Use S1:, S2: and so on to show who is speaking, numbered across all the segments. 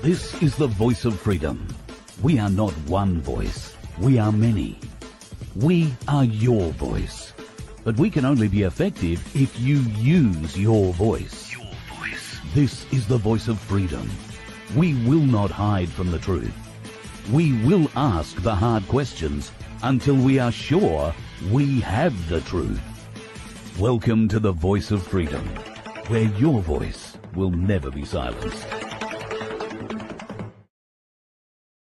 S1: This is the voice of freedom. We are not one voice. We are many. We are your voice. But we can only be effective if you use your voice. Your voice. This is the voice of freedom. We will not hide from the truth. We will ask the hard questions until we are sure we have the truth. Welcome to the voice of freedom, where your voice will never be silenced.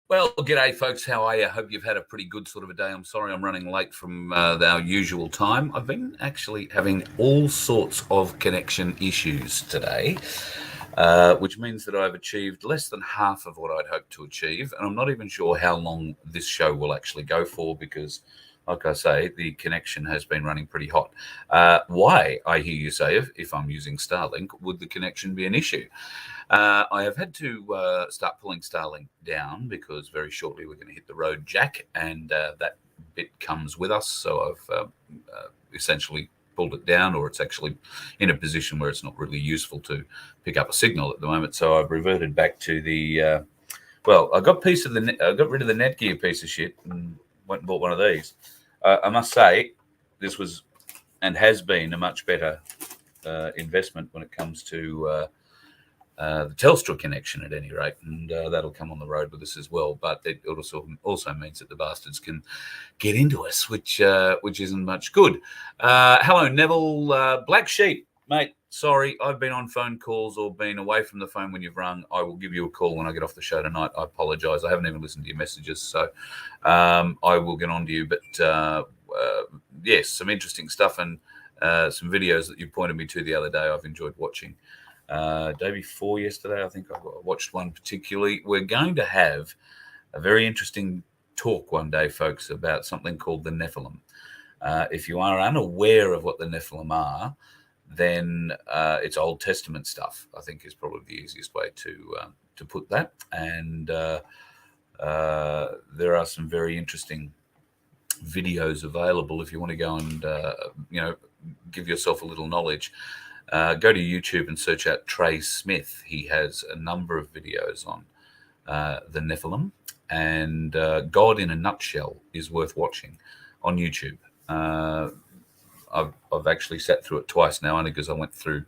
S2: Well, g'day, folks. How are you? I hope you've had a pretty good sort of a day. I'm sorry I'm running late from our usual time. I've been actually having all sorts of connection issues today, which means that I've achieved less than half of what I'd hoped to achieve. And I'm not even sure how long this show will actually go for because, like I say, the connection has been running pretty hot. Why, I hear you say, if I'm using Starlink, would the connection be an issue? I have had to start pulling Starlink down because very shortly we're going to hit the road jack, and that bit comes with us. So I've essentially pulled it down, or it's actually in a position where it's not really useful to pick up a signal at the moment. So I've reverted back to the I got rid of the Netgear piece of shit and went and bought one of these. I must say, this was and has been a much better investment when it comes to the Telstra connection at any rate, and that'll come on the road with us as well. But it also means that the bastards can get into us, which isn't much good. Hello, Neville. Black Sheep, mate. Sorry, I've been on phone calls or been away from the phone when you've rung. I will give you a call when I get off the show tonight. I apologise. I haven't even listened to your messages, so I will get on to you. But yes, some interesting stuff and some videos that you pointed me to the other day I've enjoyed watching. Day before yesterday, I think I watched one particularly. We're going to have a very interesting talk one day, folks, about something called the Nephilim. If you are unaware of what the Nephilim are, then it's Old Testament stuff, I think, is probably the easiest way to put that. And there are some very interesting videos available if you want to go and give yourself a little knowledge. Go to YouTube and search out Trey Smith. He has a number of videos on the Nephilim, and God in a Nutshell is worth watching on YouTube. I've actually sat through it twice now, only because I went through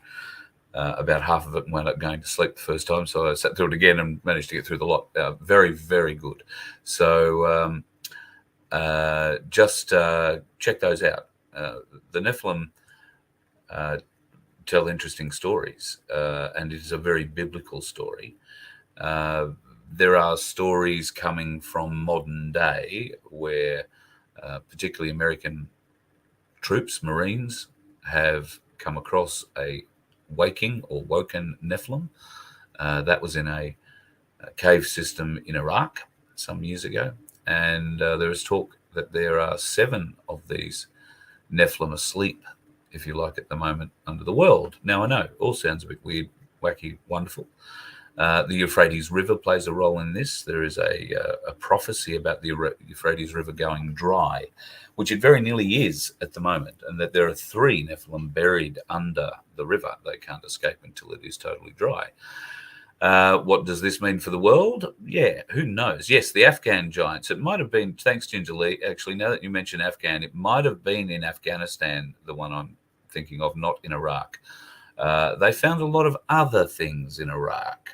S2: about half of it and wound up going to sleep the first time. So I sat through it again and managed to get through the lot. Very, very good. So just check those out. The Nephilim tell interesting stories, and it is a very biblical story. There are stories coming from modern day where particularly American troops, Marines, have come across a woken Nephilim. That was in a cave system in Iraq some years ago, and there is talk that there are 7 of these Nephilim asleep, if you like, at the moment under the world. Now, I know, all sounds a bit weird, wacky, wonderful. The Euphrates River plays a role in this. There is a prophecy about the Euphrates River going dry, which it very nearly is at the moment, and that there are 3 Nephilim buried under the river. They can't escape until it is totally dry. What does this mean for the world? Yeah, who knows? Yes, the Afghan giants. It might have been, thanks, Ginger Lee. Actually, now that you mention Afghan, it might have been in Afghanistan, the one I'm thinking of, not in Iraq. They found a lot of other things in Iraq,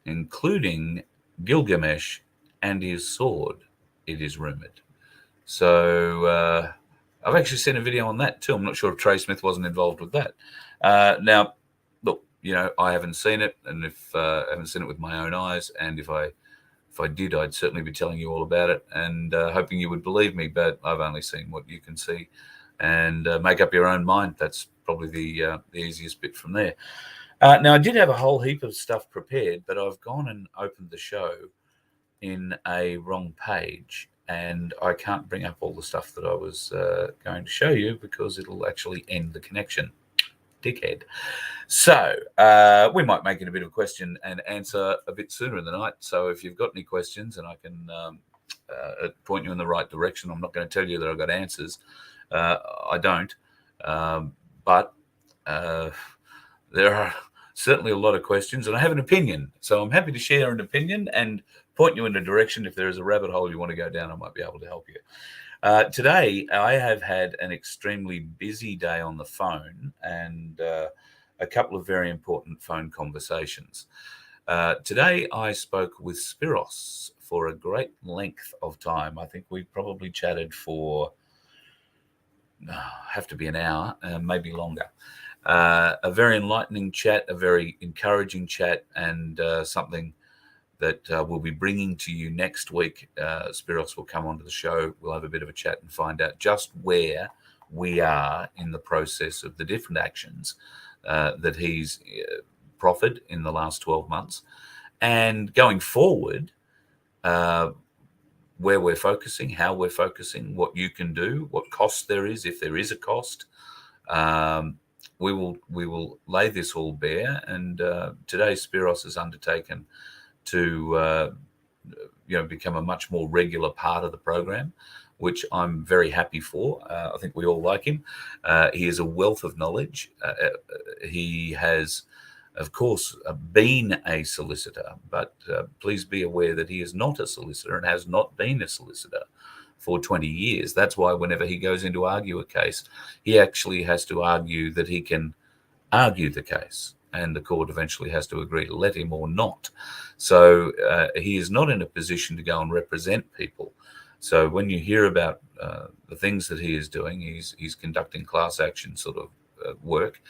S2: including Gilgamesh and his sword, it is rumored. So I've actually seen a video on that too. I'm not sure if Trey Smith wasn't involved with that. Now, look, I haven't seen it, and if I haven't seen it with my own eyes, and if I did, I'd certainly be telling you all about it and hoping you would believe me. But I've only seen what you can see, and make up your own mind. That's probably the easiest bit from there. Now, I did have a whole heap of stuff prepared, but I've gone and opened the show in a wrong page, and I can't bring up all the stuff that I was going to show you because it'll actually end the connection. Dickhead. So we might make it a bit of a question and answer a bit sooner in the night. So if you've got any questions and I can point you in the right direction, I'm not going to tell you that I've got answers. I don't. But there certainly a lot of questions, and I have an opinion. So I'm happy to share an opinion and point you in a direction. If there is a rabbit hole you want to go down, I might be able to help you. Today, I have had an extremely busy day on the phone and a couple of very important phone conversations. Today, I spoke with Spiros for a great length of time. I think we probably chatted for, have to be an hour, maybe longer. A very enlightening chat, a very encouraging chat, and something that we'll be bringing to you next week. Spiros will come onto the show. We'll have a bit of a chat and find out just where we are in the process of the different actions that he's proffered in the last 12 months. And going forward, where we're focusing, how we're focusing, what you can do, what cost there is, if there is a cost. We will lay this all bare. And today Spiros has undertaken to become a much more regular part of the program, which I'm very happy for. I think we all like him. He is a wealth of knowledge. He has, of course, been a solicitor, but please be aware that he is not a solicitor and has not been a solicitor for 20 years. That's why whenever he goes in to argue a case, he actually has to argue that he can argue the case, and the court eventually has to agree to let him or not. So he is not in a position to go and represent people. So when you hear about the things that he is doing, he's conducting class action sort of work.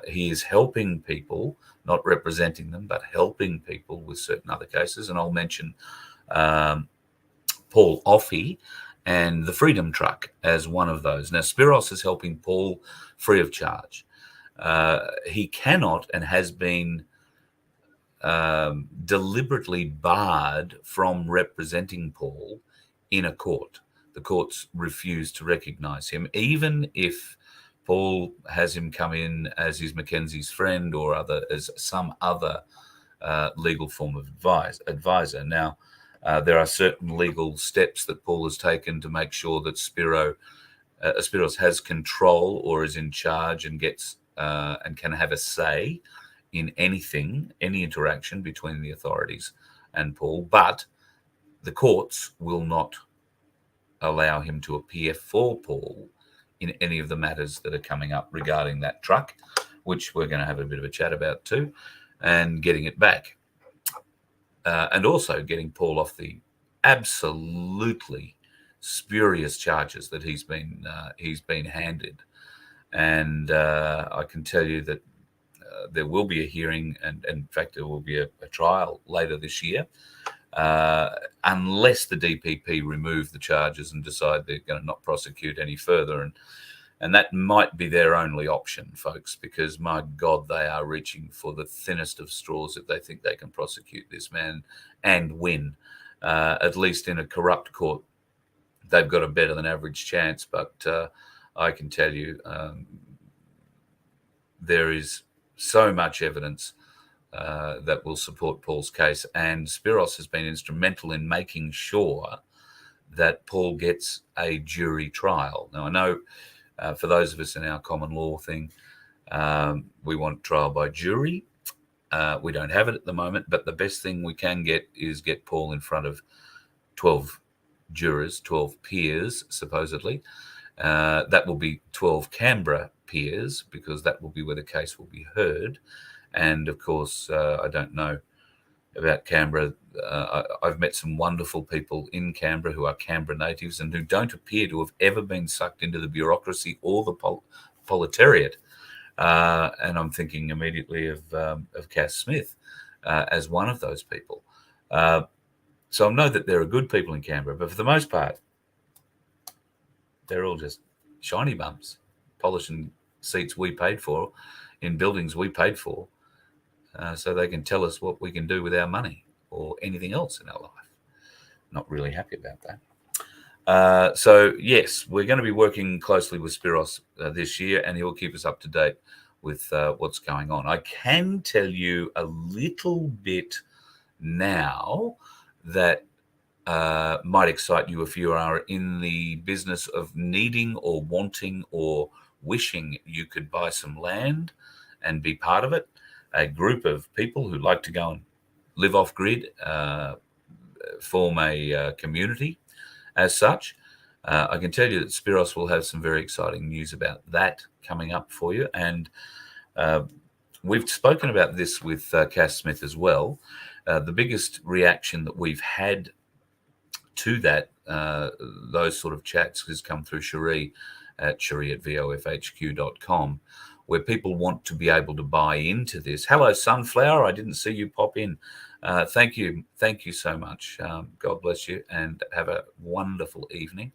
S2: He is helping people, not representing them, but helping people with certain other cases. And I'll mention Paul Offey and the Freedom Truck as one of those. Now, Spiros is helping Paul free of charge. He cannot and has been deliberately barred from representing Paul in a court. The courts refuse to recognize him, even if Paul has him come in as his Mackenzie's friend or as some other legal form of advisor. Now, there are certain legal steps that Paul has taken to make sure that Spiros has control or is in charge and gets and can have a say in anything, any interaction between the authorities and Paul, but the courts will not allow him to appear for Paul in any of the matters that are coming up regarding that truck, which we're going to have a bit of a chat about too, and getting it back. And also getting Paul off the absolutely spurious charges that he's been handed. And I can tell you that there will be a hearing, and in fact, there will be a trial later this year, unless the DPP remove the charges and decide they're going to not prosecute any further. And that might be their only option, folks, because, my God, they are reaching for the thinnest of straws if they think they can prosecute this man and win. At least in a corrupt court, they've got a better than average chance. But I can tell you there is so much evidence that will support Paul's case. And Spiros has been instrumental in making sure that Paul gets a jury trial. Now, I know for those of us in our common law thing, we want trial by jury. We don't have it at the moment, but the best thing we can get is get Paul in front of 12 jurors, 12 peers, supposedly. That will be 12 Canberra peers, because that will be where the case will be heard. And of course, I don't know about Canberra. I've met some wonderful people in Canberra who are Canberra natives and who don't appear to have ever been sucked into the bureaucracy or the proletariat. And I'm thinking immediately of Cass Smith as one of those people. So I know that there are good people in Canberra, but for the most part, they're all just shiny bums, polishing seats we paid for in buildings we paid for, so they can tell us what we can do with our money or anything else in our life. Not really happy about that. So, yes, we're going to be working closely with Spiros this year, and he'll keep us up to date with what's going on. I can tell you a little bit now that might excite you if you are in the business of needing or wanting or wishing you could buy some land and be part of it. a group of people who like to go and live off grid, form a community as such. I can tell you that Spiros will have some very exciting news about that coming up for you. And we've spoken about this with Cass Smith as well. The biggest reaction that we've had to that, those sort of chats, has come through Cherie at vofhq.com, where people want to be able to buy into this. Hello, Sunflower. I didn't see you pop in. Thank you. Thank you so much. God bless you and have a wonderful evening.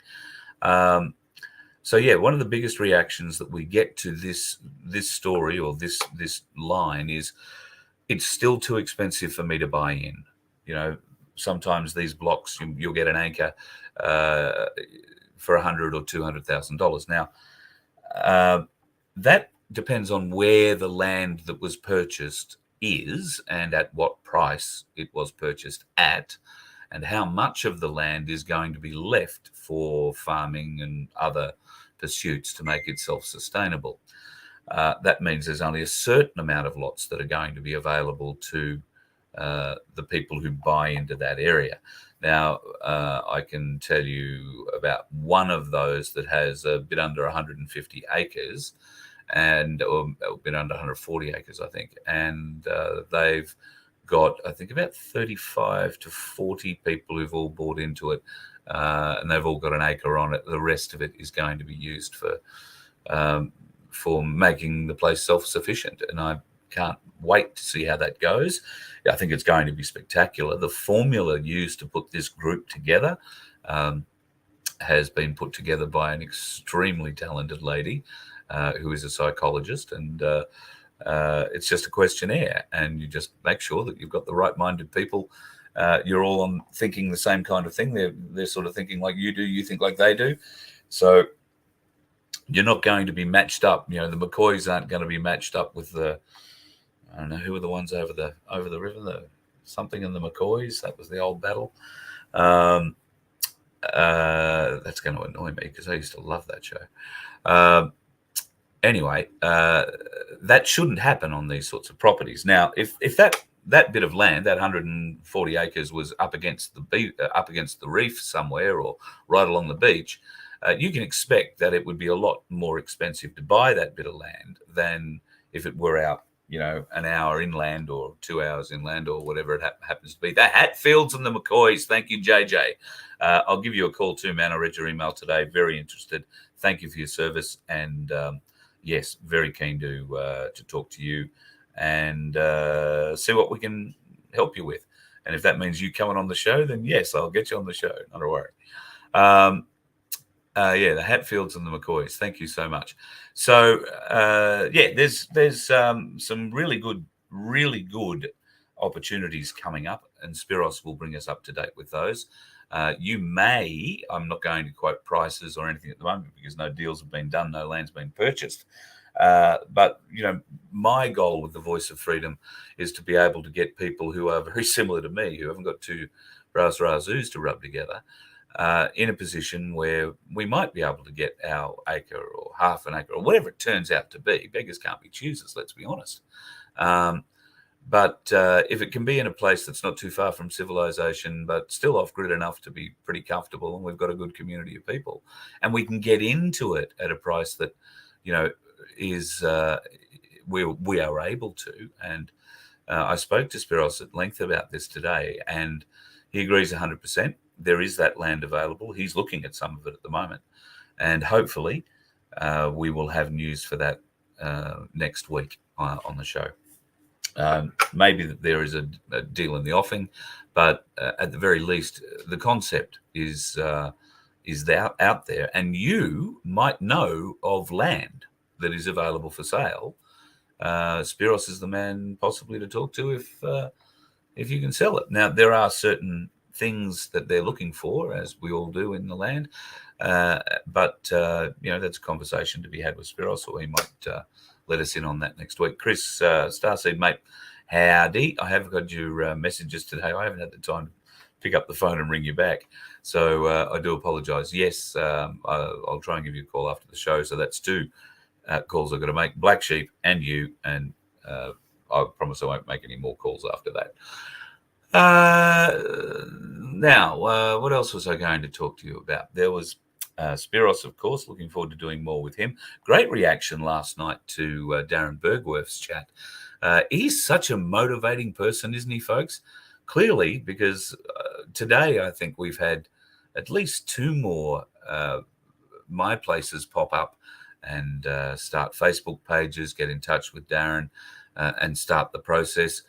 S2: So yeah, one of the biggest reactions that we get to this story or this line is, it's still too expensive for me to buy in. You know, sometimes these blocks you'll get an acre for $100,000 or $200,000. Now, that depends on where the land that was purchased is and at what price it was purchased at, and how much of the land is going to be left for farming and other pursuits to make it self-sustainable. That means there's only a certain amount of lots that are going to be available to the people who buy into that area. Now, I can tell you about one of those that has a bit under 150 acres, and or a bit under 140 acres, I think. And they've got, I think, about 35 to 40 people who've all bought into it, and they've all got an acre on it. The rest of it is going to be used for making the place self-sufficient, and I can't wait to see how that goes. I think it's going to be spectacular. The formula used to put this group together has been put together by an extremely talented lady who is a psychologist, and it's just a questionnaire, and you just make sure that you've got the right-minded people. You're all on thinking the same kind of thing. They're sort of thinking like you do. You think like they do. So you're not going to be matched up. You know, the McCoys aren't going to be matched up with the, I don't know, who are the ones over the river, the something in the McCoys. That was the old battle. That's going to annoy me because I used to love that show. Anyway, that shouldn't happen on these sorts of properties. Now, if that bit of land, that 140 acres, was up against the reef somewhere or right along the beach, you can expect that it would be a lot more expensive to buy that bit of land than if it were out, you know, an hour inland or 2 hours inland or whatever it happens to be. The Hatfields and the McCoys. Thank you, JJ. I'll give you a call too, man. I read your email today. Very interested. Thank you for your service. And yes, very keen to talk to you and see what we can help you with. And if that means you coming on the show, then yes, I'll get you on the show. Not a worry. Yeah, the Hatfields and the McCoys. Thank you so much. So yeah, there's some really good opportunities coming up, and Spiros will bring us up to date with those. You may, I'm not going to quote prices or anything at the moment because no deals have been done, no land's been purchased. But, you know, my goal with the Voice of Freedom is to be able to get people who are very similar to me, who haven't got two brass razoos to rub together, in a position where we might be able to get our acre or half an acre or whatever it turns out to be. Beggars can't be choosers, let's be honest. But if it can be in a place that's not too far from civilization, but still off-grid enough to be pretty comfortable, and we've got a good community of people, and we can get into it at a price that, you know, is we are able to. And I spoke to Spiros at length about this today, and he agrees 100%. There is that land available. He's looking at some of it at the moment, and hopefully we will have news for that next week on the show. Maybe that there is a deal in the offing, but at the very least, the concept is out there, and you might know of land that is available for sale. Spiros is the man possibly to talk to if you can sell it. Now, there are certain things that they're looking for, as we all do in the land, but you know, that's a conversation to be had with Spiros, or he might let us in on that next week. Chris Starseed, mate, howdy. I have got your messages today. I haven't had the time to pick up the phone and ring you back, so I do apologise. Yes, I'll try and give you a call after the show. So that's two calls I've got to make: Black Sheep and you, and I promise I won't make any more calls after that. Now, what else was I going to talk to you about? There was Spiros, of course. Looking forward to doing more with him. Great reaction last night to Darren Bergwerf's chat. He's such a motivating person, isn't he, folks? Clearly, because today I think we've had at least 2 more My Places pop up and start Facebook pages, get in touch with Darren and start the process.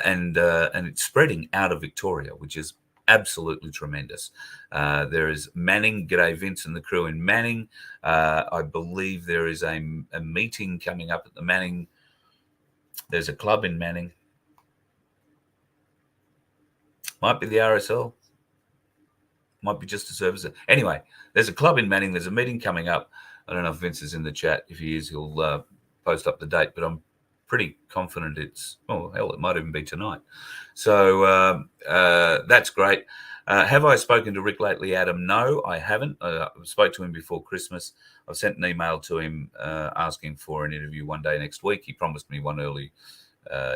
S2: And it's spreading out of Victoria, which is absolutely tremendous. There is Manning. G'day, Vince and the crew in Manning. I believe there is a meeting coming up at the Manning. There's a club in Manning. Might be the RSL. Might be just a service. Anyway, there's a club in Manning. There's a meeting coming up. I don't know if Vince is in the chat. If he is, he'll post up the date. But I'm pretty confident it's, oh, hell, it might even be tonight. So that's great. Have I spoken to Rick lately, Adam? No, I haven't. I spoke to him before Christmas. I've sent an email to him asking for an interview one day next week. He promised me one early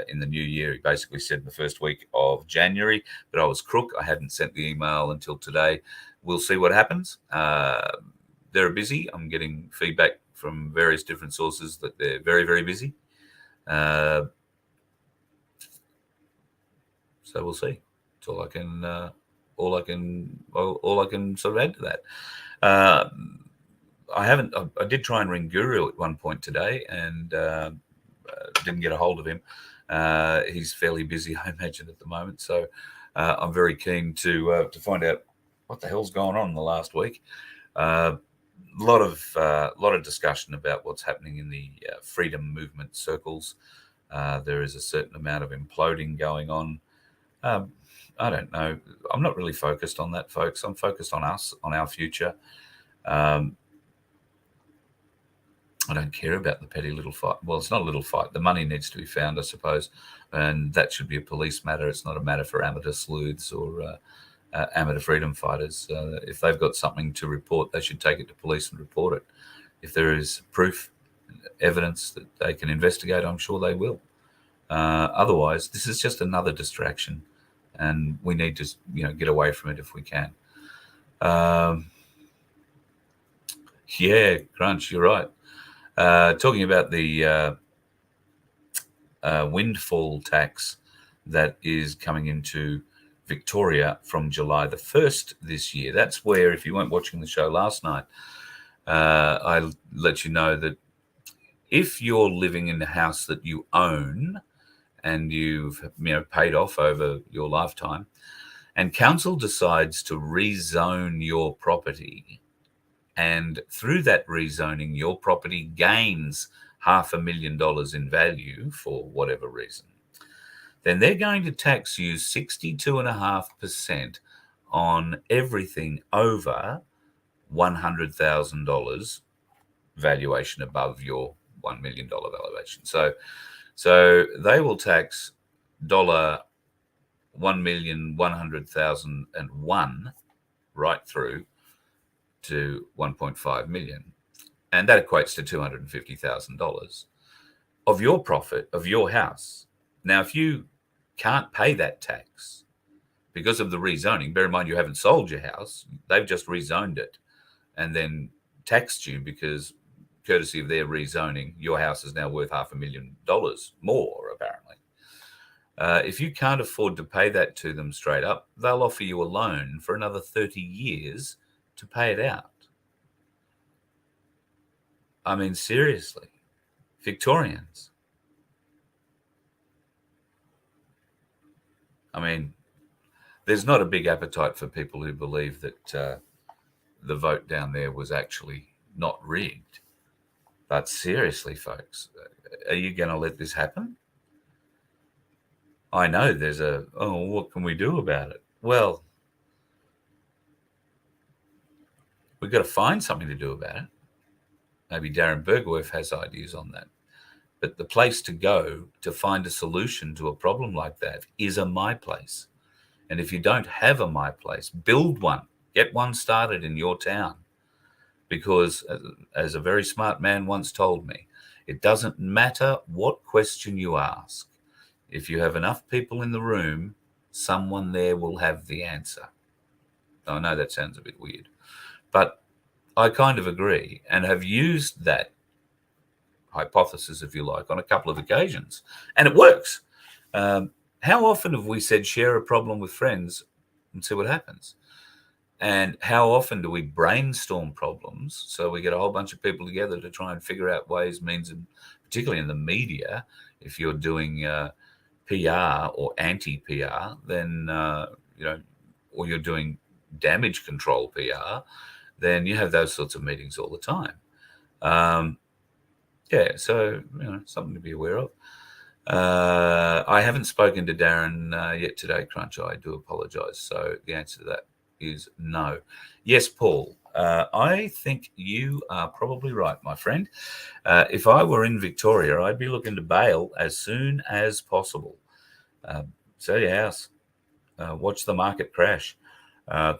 S2: in the new year. He basically said the first week of January, but I was crook. I hadn't sent the email until today. We'll see what happens. They're busy. I'm getting feedback from various different sources that they're very, very busy. So we'll see. That's all I can sort of add to that. I did try and ring Guru at one point today and didn't get a hold of him. He's fairly busy, I imagine, at the moment. So I'm very keen to find out what the hell's going on in the last week. A lot of discussion about what's happening in the freedom movement circles. There is a certain amount of imploding going on. I don't know. I'm not really focused on that, folks. I'm focused on us, on our future. I don't care about the petty little fight. Well, it's not a little fight. The money needs to be found, I suppose, and that should be a police matter. It's not a matter for amateur sleuths or amateur freedom fighters. If they've got something to report, they should take it to police and report it. If there is proof, evidence that they can investigate, I'm sure they will. Otherwise, this is just another distraction, and we need to, get away from it if we can. Yeah, Crunch, you're right. Talking about the windfall tax that is coming into Victoria from July the 1st this year. That's where, if you weren't watching the show last night, I let you know that if you're living in the house that you own and you've paid off over your lifetime, and council decides to rezone your property, and through that rezoning, your property gains $500,000 in value for whatever reason, then they're going to tax you 62.5% on everything over $100,000 valuation above your $1 million valuation. So they will tax $1,100,001 right through to 1.5 million, and that equates to $250,000 of your profit of your house. Now, if you can't pay that tax because of the rezoning, bear in mind you haven't sold your house, they've just rezoned it and then taxed you because, courtesy of their rezoning, your house is now worth $500,000 more, apparently. If you can't afford to pay that to them straight up, they'll offer you a loan for another 30 years to pay it out. I mean, seriously, Victorians. I mean, there's not a big appetite for people who believe that the vote down there was actually not rigged. But seriously, folks, are you going to let this happen? I know there's what can we do about it? Well, we've got to find something to do about it. Maybe Darren Bergwerf has ideas on that. But the place to go to find a solution to a problem like that is a My Place. And if you don't have a My Place, build one. Get one started in your town. Because, as a very smart man once told me, It doesn't matter what question you ask. If you have enough people in the room, someone there will have the answer. I know that sounds a bit weird, but I kind of agree and have used that hypothesis, if you like, on a couple of occasions, and it works. How often have we said share a problem with friends and see what happens? And how often do we brainstorm problems? So we get a whole bunch of people together to try and figure out ways, means, and particularly in the media, if you're doing PR or anti-PR, then, or you're doing damage control PR, then you have those sorts of meetings all the time. So, something to be aware of. I haven't spoken to Darren yet today, Crunch. I do apologise. So the answer to that is no. Yes, Paul. I think you are probably right, my friend. If I were in Victoria, I'd be looking to bail as soon as possible. Sell your house. Watch the market crash.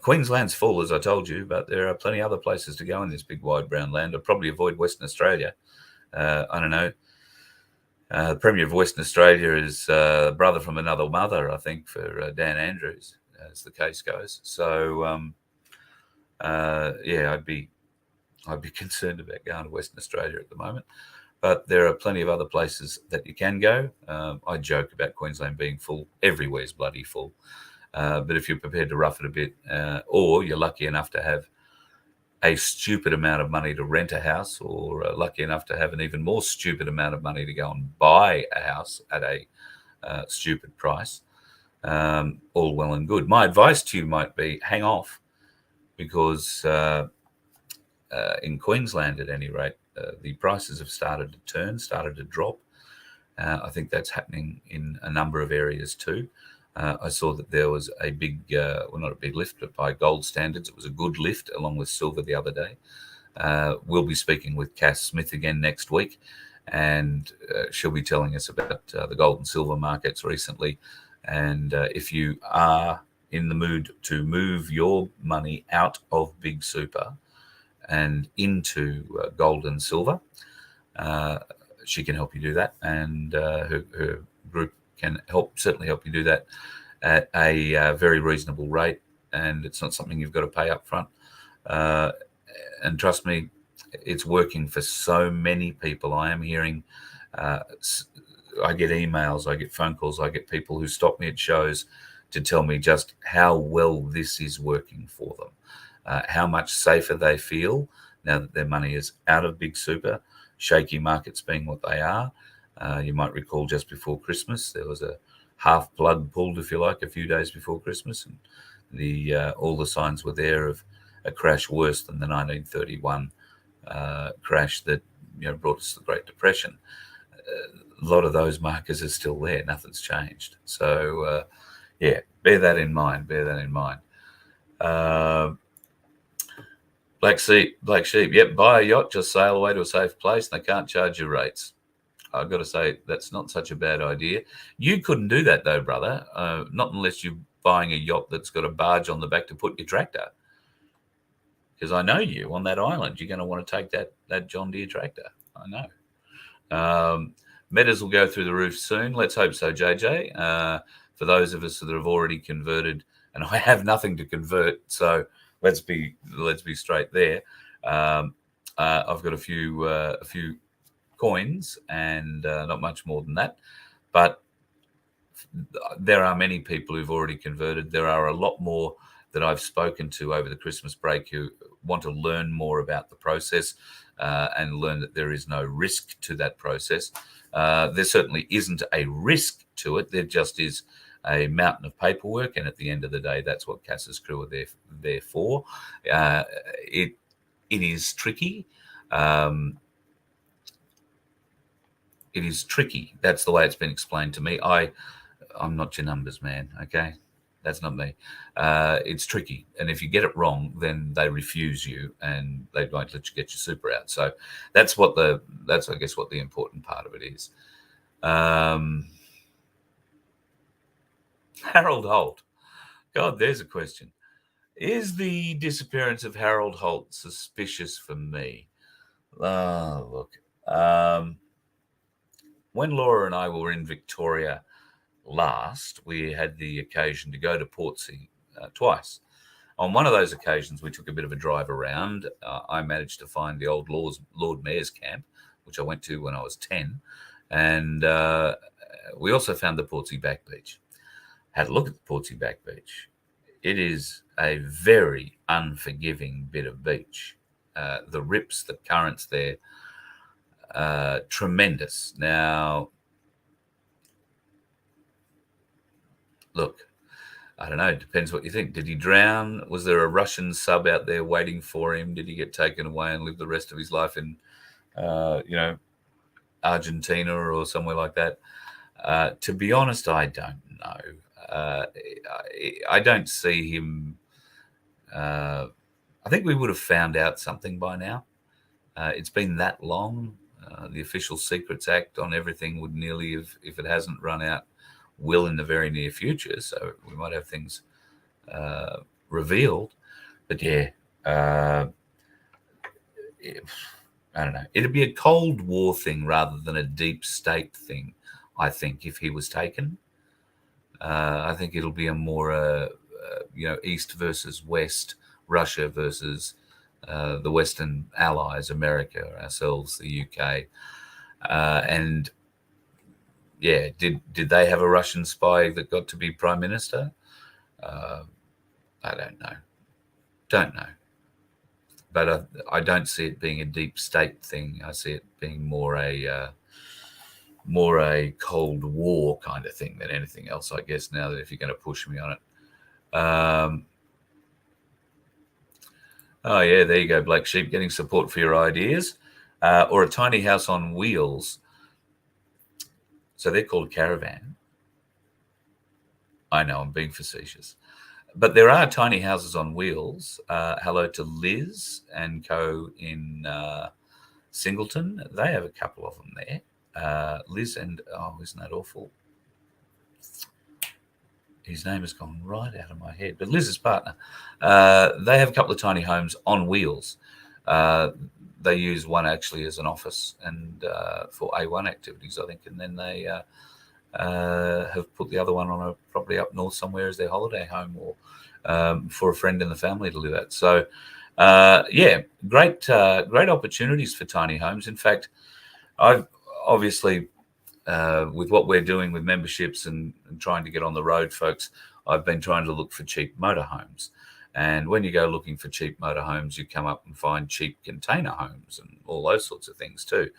S2: Queensland's full, as I told you, but there are plenty of other places to go in this big, wide, brown land. I'd probably avoid Western Australia. I don't know. The Premier of Western Australia is brother from another mother, I think, for Dan Andrews, as the case goes. So, I'd be concerned about going to Western Australia at the moment. But there are plenty of other places that you can go. I joke about Queensland being full. Everywhere's bloody full. But if you're prepared to rough it a bit, or you're lucky enough to have a stupid amount of money to rent a house, or lucky enough to have an even more stupid amount of money to go and buy a house at a stupid price, all well and good. My advice to you might be hang off, because in Queensland, at any rate, the prices have started to drop. I think that's happening in a number of areas too. I saw that there was a big, not a big lift, but by gold standards, it was a good lift along with silver the other day. We'll be speaking with Cass Smith again next week, and she'll be telling us about the gold and silver markets recently. And if you are in the mood to move your money out of Big Super and into gold and silver, she can help you do that, and her group can certainly help you do that at a very reasonable rate, and it's not something you've got to pay up front. And trust me, it's working for so many people. I am hearing, I get emails, I get phone calls, I get people who stop me at shows to tell me just how well this is working for them, how much safer they feel now that their money is out of Big Super, shaky markets being what they are. You might recall just before Christmas, there was a half plug pulled, if you like, a few days before Christmas, and all the signs were there of a crash worse than the 1931 crash that brought us the Great Depression. A lot of those markers are still there. Nothing's changed. So, bear that in mind. Black Sheep. Yep, buy a yacht, just sail away to a safe place, and they can't charge you rates. I've got to say, that's not such a bad idea. You couldn't do that, though, brother, not unless you're buying a yacht that's got a barge on the back to put your tractor. Because I know you, on that island, you're going to want to take that John Deere tractor. I know. Metas will go through the roof soon. Let's hope so, JJ. For those of us that have already converted, and I have nothing to convert, so let's be straight there. I've got a few coins and not much more than that, but there are many people who've already converted. There are a lot more that I've spoken to over the Christmas break who want to learn more about the process and learn that there is no risk to that process. There certainly isn't a risk to it. There just is a mountain of paperwork, and at the end of the day, that's what Cass's crew are there for. It is tricky. It is tricky. That's the way it's been explained to me. I'm not your numbers man, okay? That's not me. It's tricky, and if you get it wrong, then they refuse you, and they won't let you get your super out. So that's I guess what the important part of it is. Harold Holt. God, there's a question. Is the disappearance of Harold Holt suspicious for me? Look. when Laura and I were in Victoria last, we had the occasion to go to Portsea twice. On one of those occasions, we took a bit of a drive around. I managed to find the old Lord Mayor's camp, which I went to when I was 10. And we also found the Portsea Back Beach. Had a look at the Portsea Back Beach. It is a very unforgiving bit of beach. The rips, the currents there, tremendous. Now, look, I don't know. It depends what you think. Did he drown? Was there a Russian sub out there waiting for him? Did he get taken away and live the rest of his life in, Argentina or somewhere like that? To be honest, I don't know. I don't see him. I think we would have found out something by now. It's been that long. The Official Secrets Act on everything would nearly have, if it hasn't run out, will in the very near future. So we might have things revealed. But yeah, I don't know. It'd be a Cold War thing rather than a deep state thing, I think, if he was taken. I think it'll be a more, East versus West, Russia versus the Western allies, America, ourselves, the UK. And yeah, did they have a Russian spy that got to be prime minister? I don't know. But I don't see it being a deep state thing. I see it being more a Cold War kind of thing than anything else, I guess, now that if you're going to push me on it. Oh, yeah, there you go, Black Sheep, getting support for your ideas. Or a tiny house on wheels. So they're called a caravan. I know, I'm being facetious. But there are tiny houses on wheels. Hello to Liz and co in Singleton. They have a couple of them there. Liz and, isn't that awful? His name has gone right out of my head. But Liz's partner, they have a couple of tiny homes on wheels. They use one actually as an office and for A1 activities, I think. And then they have put the other one on a property up north somewhere as their holiday home or for a friend in the family to live at. So, great opportunities for tiny homes. In fact, I've obviously, with what we're doing with memberships and trying to get on the road, folks, I've been trying to look for cheap motorhomes. And when you go looking for cheap motorhomes, you come up and find cheap container homes and all those sorts of things too.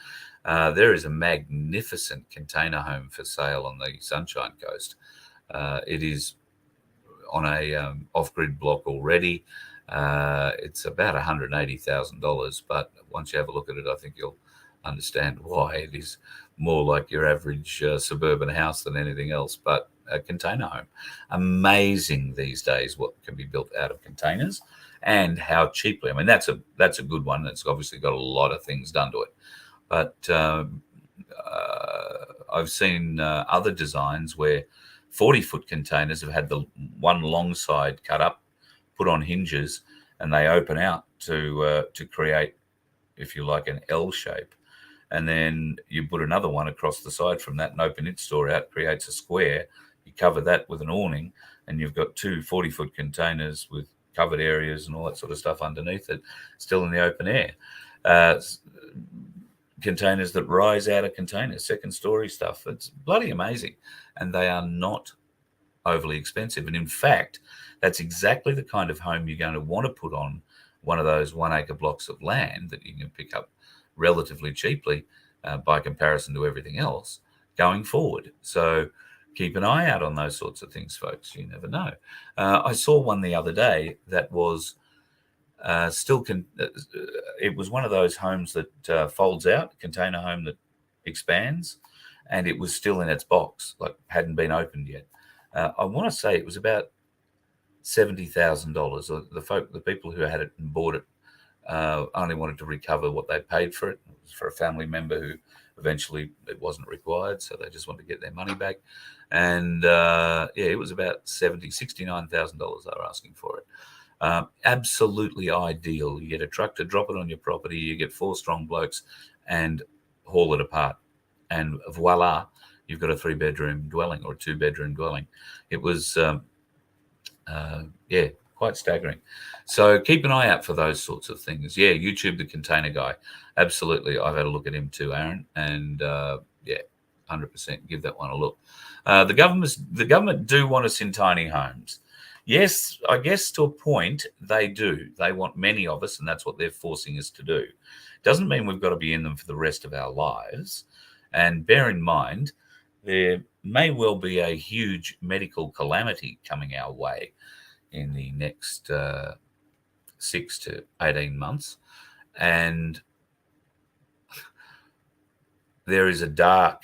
S2: There is a magnificent container home for sale on the Sunshine Coast. It is on a off-grid block already. It's about $180,000, but once you have a look at it, I think you'll understand why. It is more like your average suburban house than anything else, but a container home. Amazing these days what can be built out of containers and how cheaply. I mean, that's a good one. That's obviously got a lot of things done to it, but I've seen other designs where 40-foot containers have had the one long side cut up, put on hinges, and they open out to create, if you like, an L shape. And then you put another one across the side from that and open its door out, creates a square. You cover that with an awning, and you've got two 40-foot containers with covered areas and all that sort of stuff underneath it, still in the open air. Containers that rise out of containers, second-story stuff. It's bloody amazing. And they are not overly expensive. And in fact, that's exactly the kind of home you're going to want to put on one of those 1-acre blocks of land that you can pick up relatively cheaply by comparison to everything else going forward. So keep an eye out on those sorts of things, folks. You never know. I saw one the other day that was it was one of those homes that folds out, container home that expands, and it was still in its box, like hadn't been opened yet. I want to say it was about $70,000. The people who had it and bought it only wanted to recover what they paid for it. It was for a family member who eventually it wasn't required, so they just wanted to get their money back. And it was about $69,000 they were asking for it. Absolutely ideal. You get a truck to drop it on your property, you get 4 strong blokes and haul it apart. and voila, you've got a 3-bedroom dwelling or a 2-bedroom dwelling. It was, quite staggering. So keep an eye out for those sorts of things. Yeah, YouTube the container guy. Absolutely. I've had a look at him too, Aaron. And 100% give that one a look. The government do want us in tiny homes. Yes, I guess to a point they do. They want many of us, and that's what they're forcing us to do. Doesn't mean we've got to be in them for the rest of our lives. And bear in mind, there may well be a huge medical calamity coming our way in the next 6 to 18 months. And there is a dark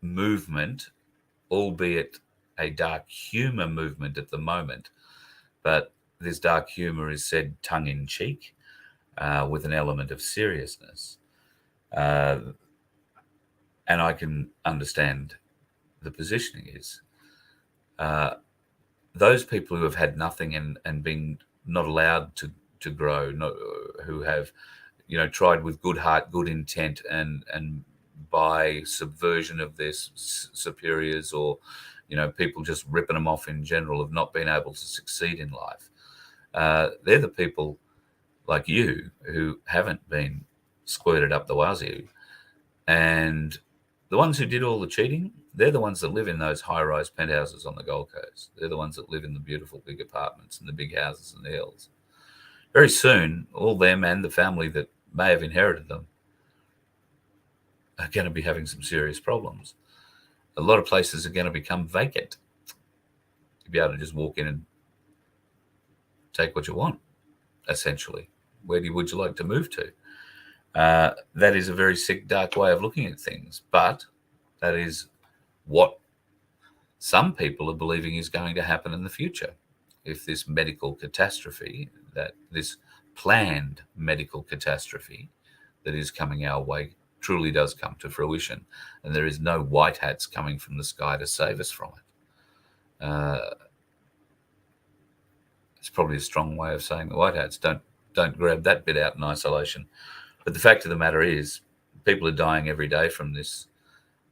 S2: movement, albeit a dark humor movement at the moment, but this dark humor is said tongue-in-cheek with an element of seriousness. And I can understand the positioning is those people who have had nothing and been not allowed to grow, who have, tried with good heart, good intent, and by subversion of their superiors, or people just ripping them off in general, of not being able to succeed in life. They're the people like you who haven't been squirted up the wazoo, and the ones who did all the cheating, they're the ones that live in those high-rise penthouses on the Gold Coast. They're the ones that live in the beautiful big apartments and the big houses in the hills. Very soon, all them and the family that may have inherited them are going to be having some serious problems. A lot of places are going to become vacant. You'll be able to just walk in and take what you want, essentially. Where would you like to move to? That is a very sick, dark way of looking at things, but that is what some people are believing is going to happen in the future. If this medical catastrophe, this planned medical catastrophe that is coming our way, truly does come to fruition, and there is no white hats coming from the sky to save us from it. It's probably a strong way of saying the white hats don't grab that bit out in isolation. But the fact of the matter is, people are dying every day from this.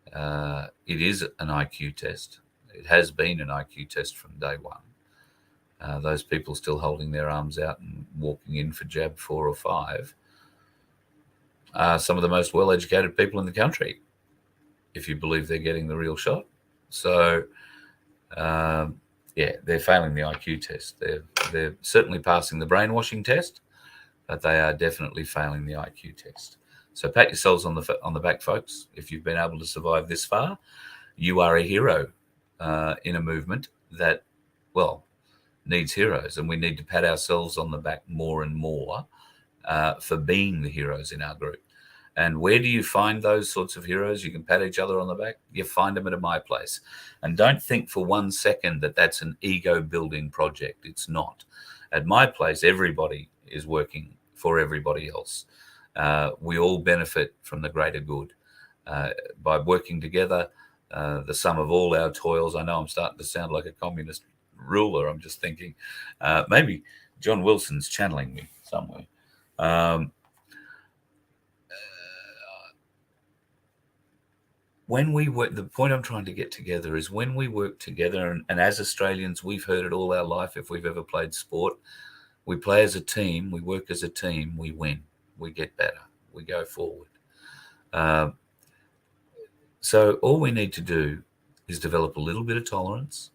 S2: It is an IQ test. It has been an IQ test from day one. Those people still holding their arms out and walking in for jab 4 or 5 are some of the most well-educated people in the country, if you believe they're getting the real shot. So, they're failing the IQ test. They're certainly passing the brainwashing test, but they are definitely failing the IQ test. So pat yourselves on the back, folks. If you've been able to survive this far, you are a hero in a movement that, needs heroes, and we need to pat ourselves on the back more and more for being the heroes in our group. And where do you find those sorts of heroes? You can pat each other on the back. You find them at My Place. And don't think for 1 second that that's an ego-building project. It's not. At My Place, everybody is working for everybody else. We all benefit from the greater good. By working together, the sum of all our toils. I know I'm starting to sound like a communist ruler. I'm just thinking maybe John Wilson's channeling me somewhere. When we work, the point I'm trying to get together is when we work together, and as Australians, we've heard it all our life. If we've ever played sport, we play as a team, we work as a team, we win, we get better, we go forward. So all we need to do is develop a little bit of tolerance,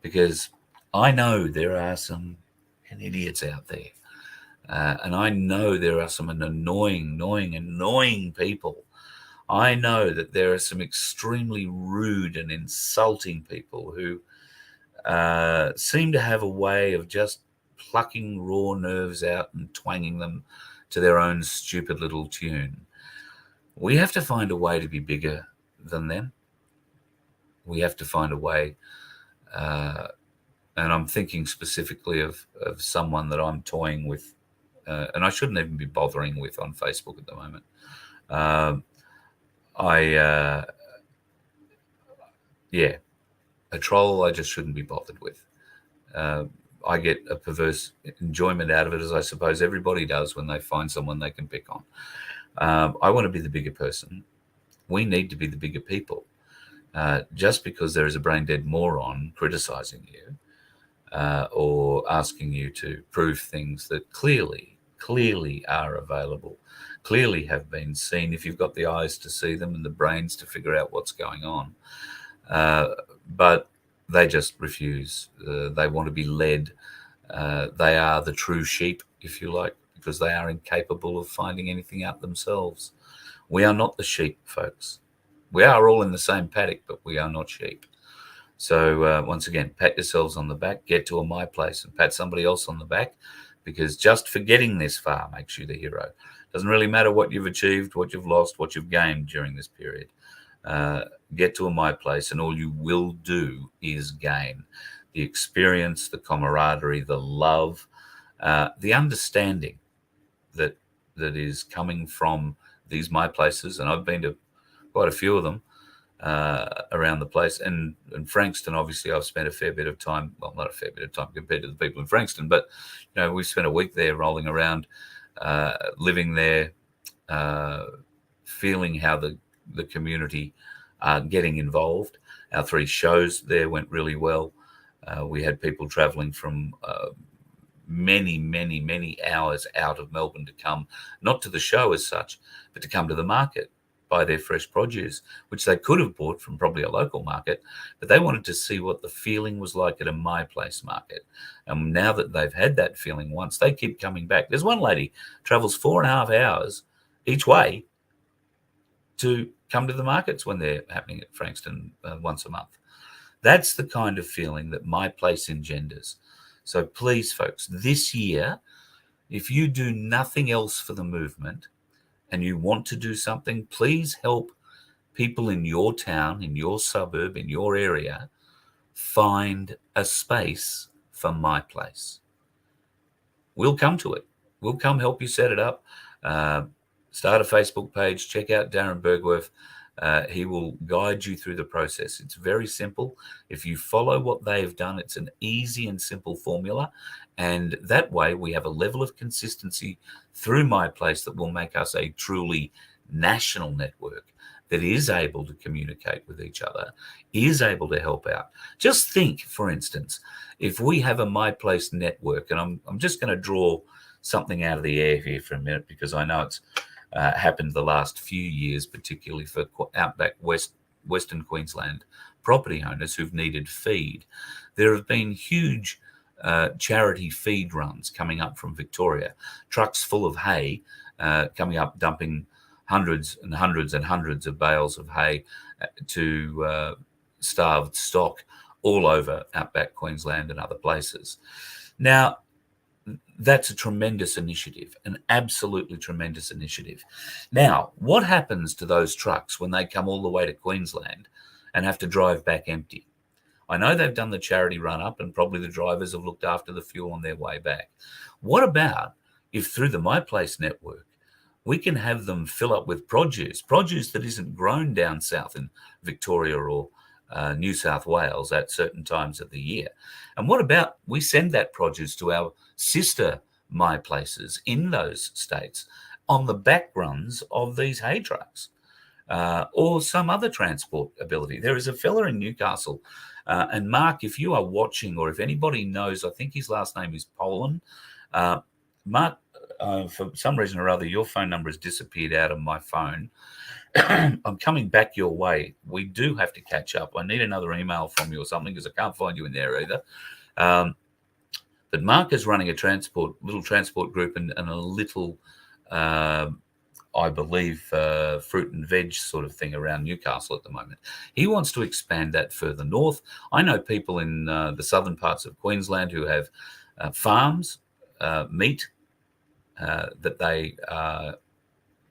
S2: because I know there are some idiots out there. And I know there are some annoying people. I know that there are some extremely rude and insulting people who seem to have a way of just plucking raw nerves out and twanging them to their own stupid little tune. We have to find a way to be bigger than them. We have to find a way, and I'm thinking specifically of someone that I'm toying with, and I shouldn't even be bothering with on Facebook at the moment. A troll I just shouldn't be bothered with. I get a perverse enjoyment out of it, as I suppose everybody does when they find someone they can pick on. I want to be the bigger person. We need to be the bigger people. Just because there is a brain dead moron criticizing you or asking you to prove things that clearly are available, clearly have been seen if you've got the eyes to see them and the brains to figure out what's going on. But they just refuse. They want to be led. They are the true sheep, if you like, because they are incapable of finding anything out themselves. We are not the sheep, folks. We are all in the same paddock, but we are not sheep. So once again, pat yourselves on the back, get to a my place and pat somebody else on the back, because just for getting this far makes you the hero. Doesn't really matter what you've achieved, what you've lost, what you've gained during this period. Get to a my place, and all you will do is gain the experience, the camaraderie, the love, the understanding that is coming from these my places. And I've been to quite a few of them around the place. And Frankston, obviously, I've spent a fair bit of time. Well, not a fair bit of time compared to the people in Frankston, but we've spent a week there rolling around, living there, feeling how the community are getting involved. Our 3 shows there went really well. We had people traveling from many hours out of Melbourne to come, not to the show as such, but to come to the market, buy their fresh produce, which they could have bought from probably a local market, but they wanted to see what the feeling was like at a My Place market. And now that they've had that feeling once, they keep coming back. There's one lady travels 4.5 hours each way to come to the markets when they're happening at Frankston once a month. That's the kind of feeling that My Place engenders. So please, folks, this year, if you do nothing else for the movement and you want to do something, please help people in your town, in your suburb, in your area, find a space for My Place. We'll come to it. We'll come help you set it up. Start a Facebook page. Check out Darren Bergworth. He will guide you through the process. It's very simple. If you follow what they've done, it's an easy and simple formula. And that way we have a level of consistency through My Place that will make us a truly national network that is able to communicate with each other, is able to help out. Just think, for instance, if we have a My Place network, and I'm just going to draw something out of the air here for a minute, because I know it's happened the last few years, particularly for outback Western Queensland property owners who've needed feed. There have been huge charity feed runs coming up from Victoria, trucks full of hay coming up, dumping hundreds and hundreds and hundreds of bales of hay to starved stock all over outback Queensland and other places. Now, that's a tremendous initiative, an absolutely tremendous initiative. Now, what happens to those trucks when they come all the way to Queensland and have to drive back empty? I know they've done the charity run up and probably the drivers have looked after the fuel on their way back. What about if through the My Place network, we can have them fill up with produce that isn't grown down south in Victoria or New South Wales at certain times of the year? And what about we send that produce to our sister My Places in those states on the back runs of these hay trucks or some other transport ability? There is a fella in Newcastle, and Mark, if you are watching or if anybody knows, I think his last name is Poland. Mark, for some reason or other, your phone number has disappeared out of my phone. I'm coming back your way. We do have to catch up. I need another email from you or something because I can't find you in there either. But Mark is running a little transport group and a little, I believe, fruit and veg sort of thing around Newcastle at the moment. He wants to expand that further north. I know people in the southern parts of Queensland who have farms, meat, that they are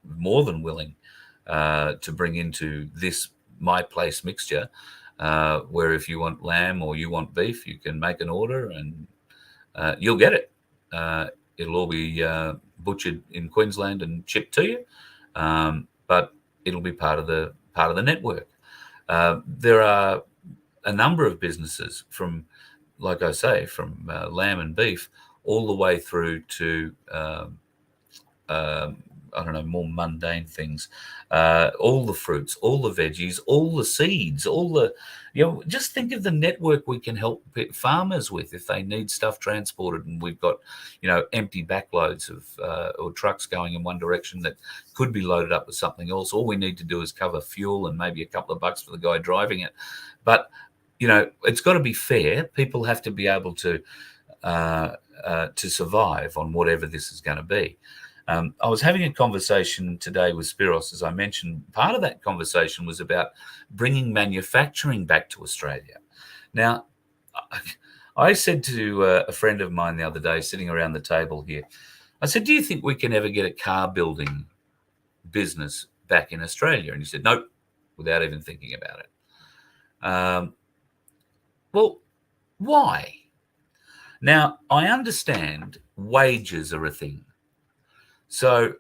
S2: more than willing to bring into this My Place mixture, where if you want lamb or you want beef, you can make an order and you'll get it. It'll all be butchered in Queensland and shipped to you, but it'll be part of the network. There are a number of businesses from like I say, from lamb and beef all the way through to I don't know, more mundane things, all the fruits, all the veggies, all the seeds, all the, just think of the network we can help farmers with if they need stuff transported, and we've got, empty backloads of or trucks going in one direction that could be loaded up with something else. All we need to do is cover fuel and maybe a couple of bucks for the guy driving it. But, it's got to be fair. People have to be able to survive on whatever this is going to be. I was having a conversation today with Spiros, as I mentioned. Part of that conversation was about bringing manufacturing back to Australia. Now, I said to a friend of mine the other day, sitting around the table here, I said, do you think we can ever get a car building business back in Australia? And he said, nope, without even thinking about it. Well, why? Now, I understand wages are a thing. So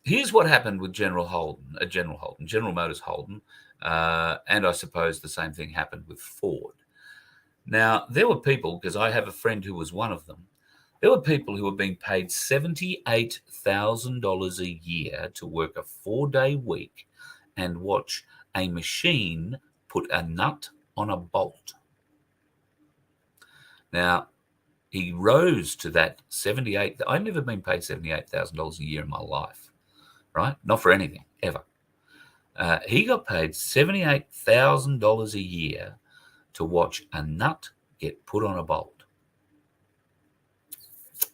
S2: here's what happened with General Motors Holden, and I suppose the same thing happened with Ford. Now, there were people, because I have a friend who was one of them, there were people who were being paid $78,000 a year to work a 4-day week and watch a machine put a nut on a bolt. Now, he rose to that I've never been paid $78,000 a year in my life, right? Not for anything, ever. He got paid $78,000 a year to watch a nut get put on a bolt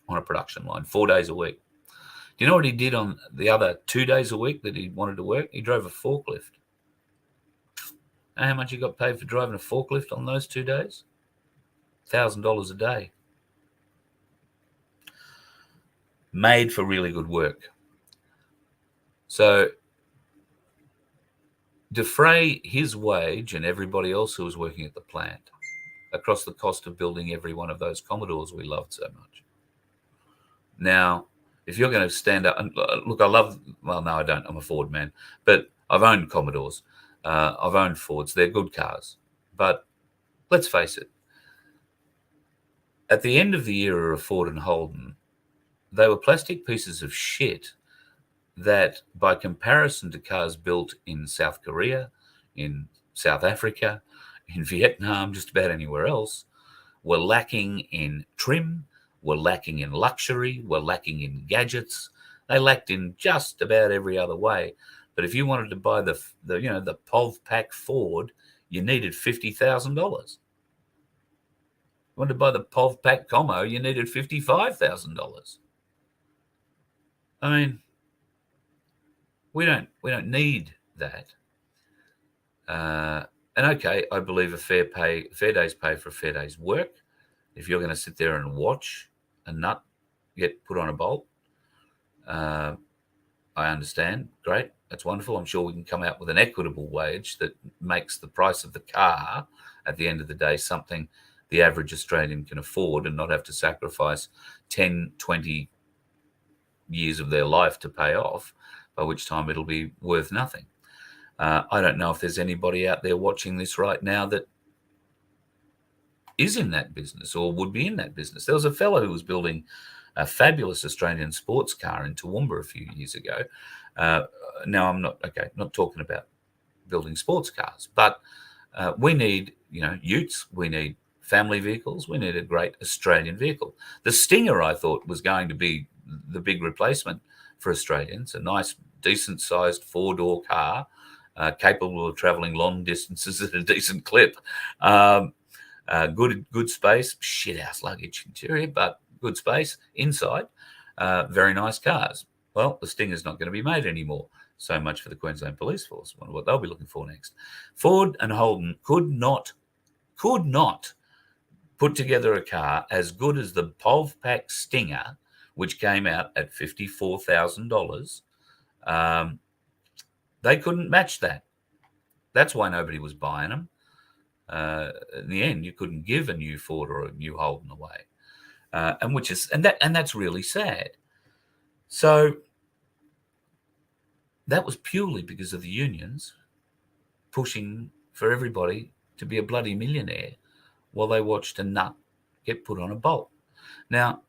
S2: on a production line, 4 days a week. Do you know what he did on the other 2 days a week that he wanted to work? He drove a forklift. Know how much he got paid for driving a forklift on those 2 days? $1,000 a day. Made for really good work. So defray his wage and everybody else who was working at the plant across the cost of building every one of those Commodores we loved so much. Now, if you're going to stand up and look, no, I don't. I'm a Ford man, but I've owned Commodores. I've owned Fords. They're good cars. But let's face it, at the end of the era of Ford and Holden, they were plastic pieces of shit that, by comparison to cars built in South Korea, in South Africa, in Vietnam, just about anywhere else, were lacking in trim, were lacking in luxury, were lacking in gadgets. They lacked in just about every other way. But if you wanted to buy the POV pack Ford, you needed $50,000. You wanted to buy the POV pack Como, you needed $55,000. I mean, we don't need that. And okay, I believe a fair day's pay for a fair day's work. If you're going to sit there and watch a nut get put on a bolt, I understand. Great, that's wonderful. I'm sure we can come out with an equitable wage that makes the price of the car at the end of the day something the average Australian can afford and not have to sacrifice 10, 20 years of their life to pay off, by which time it'll be worth nothing. I don't know if there's anybody out there watching this right now that is in that business or would be in that business. There was a fellow who was building a fabulous Australian sports car in Toowoomba a few years ago. Now, I'm not talking about building sports cars, but we need, utes, we need family vehicles, we need a great Australian vehicle. The Stinger, I thought, was going to be the big replacement for Australians, a nice, decent-sized 4-door car, capable of travelling long distances at a decent clip. Good space, shithouse luggage interior, but good space inside. Very nice cars. Well, the Stinger's not going to be made anymore. So much for the Queensland Police Force. I wonder what they'll be looking for next. Ford and Holden could not put together a car as good as the POV pack Stinger, which came out at $54,000. They couldn't match that. That's why nobody was buying them. In the end, you couldn't give a new Ford or a new Holden away, and that's really sad. So that was purely because of the unions pushing for everybody to be a bloody millionaire while they watched a nut get put on a bolt. Now,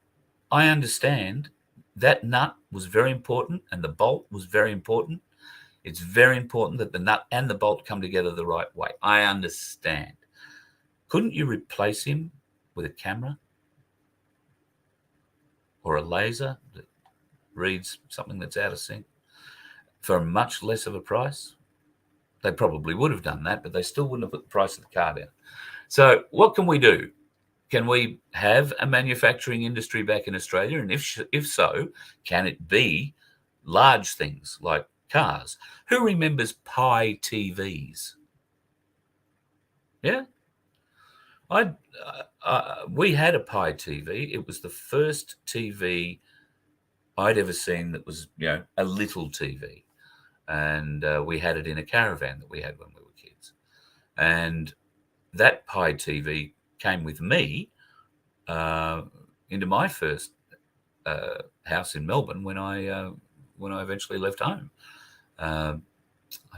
S2: I understand that nut was very important and the bolt was very important. It's very important that the nut and the bolt come together the right way. I understand. Couldn't you replace him with a camera or a laser that reads something that's out of sync for much less of a price? They probably would have done that, but they still wouldn't have put the price of the car down. So what can we do? Can we have a manufacturing industry back in Australia? And if so, can it be large things like cars? Who remembers Pi TVs? Yeah, we had a Pi TV. It was the first TV I'd ever seen that was, a little TV, and we had it in a caravan that we had when we were kids. And that Pi TV came with me into my first house in Melbourne when I eventually left home. I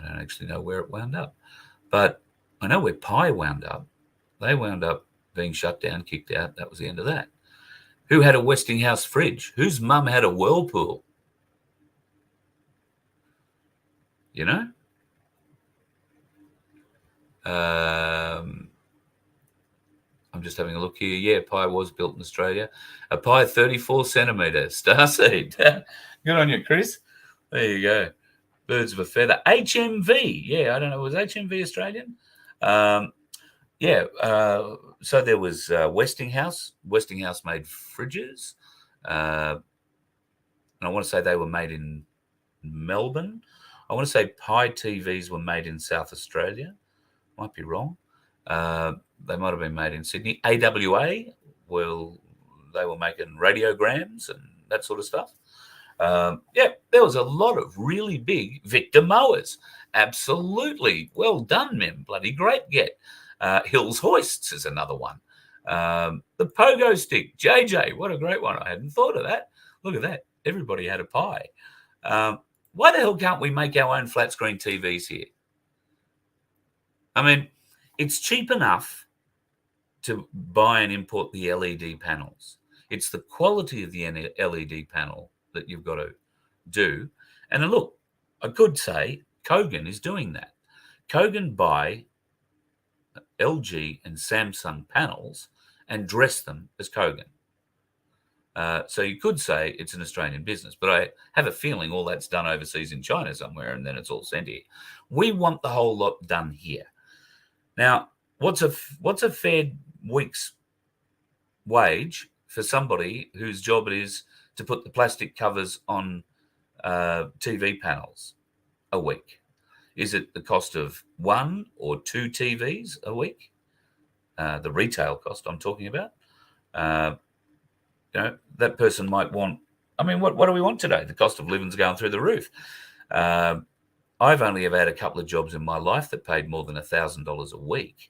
S2: don't actually know where it wound up, but I know where Pi wound up. They wound up being shut down, kicked out. That was the end of that. Who had a Westinghouse fridge? Whose mum had a Whirlpool? I'm just having a look here. Yeah, Pi was built in Australia. A Pi 34 centimetre starseed. Good on you, Chris. There you go. Birds of a feather. HMV. Yeah, I don't know. Was HMV Australian? So there was Westinghouse. Westinghouse made fridges. And I want to say they were made in Melbourne. I want to say Pi TVs were made in South Australia. Might be wrong. They might have been made in Sydney. AWA, well, they were making radiograms and that sort of stuff. There was a lot of really big Victor mowers. Absolutely. Well done, Mim. Bloody great get. Hills Hoists is another one. The pogo stick. JJ, what a great one. I hadn't thought of that. Look at that. Everybody had a Pi. Why the hell can't we make our own flat screen TVs here? I mean, it's cheap enough to buy and import the LED panels. It's the quality of the LED panel that you've got to do. And look, I could say Kogan is doing that. Kogan buy LG and Samsung panels and dress them as Kogan. So you could say it's an Australian business, but I have a feeling all that's done overseas in China somewhere, and then it's all sent here. We want the whole lot done here. Now, what's a fair week's wage for somebody whose job it is to put the plastic covers on TV panels a week? Is it the cost of one or two TVs a week? The retail cost I'm talking about. That person might want, what do we want today? The cost of living's going through the roof. I've only ever had a couple of jobs in my life that paid more than $1,000 a week.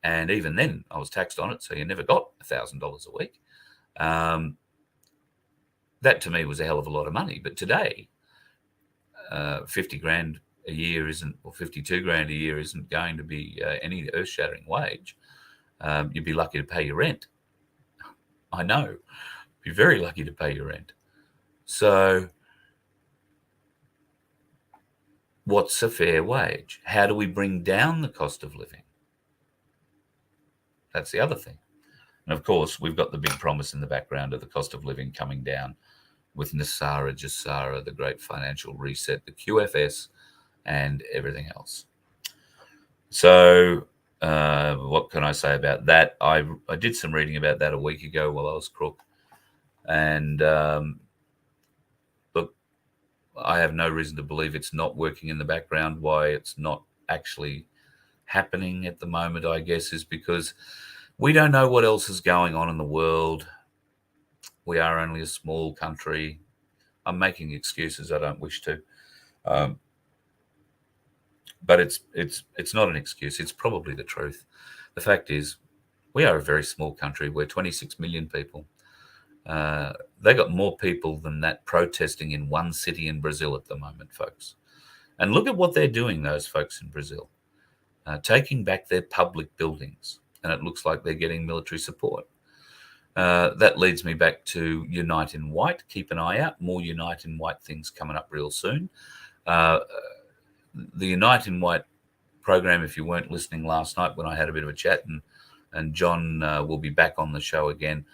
S2: And even then I was taxed on it. So you never got $1,000 a week. That to me was a hell of a lot of money. But today, 50 grand a year isn't, or 52 grand a year isn't going to be any earth-shattering wage. You'd be lucky to pay your rent. I know. Be very lucky to pay your rent. So what's a fair wage? How do we bring down the cost of living? That's the other thing. And of course, we've got the big promise in the background of the cost of living coming down with Nasara, Jassara, the great financial reset, the QFS, and everything else. So what can I say about that? I did some reading about that a week ago while I was crook. And look, I have no reason to believe it's not working in the background. Why it's not actually happening at the moment, I guess, is because we don't know what else is going on in the world. We are only a small country. I'm making excuses. I don't wish to. But it's not an excuse. It's probably the truth. The fact is, we are a very small country. We're 26 million people. They got more people than that protesting in one city in Brazil at the moment, folks. And look at what they're doing, those folks in Brazil. Taking back their public buildings, and it looks like they're getting military support. That leads me back to Unite in White. Keep an eye out. More Unite in White things coming up real soon. The Unite in White program, if you weren't listening last night when I had a bit of a chat, and John will be back on the show again.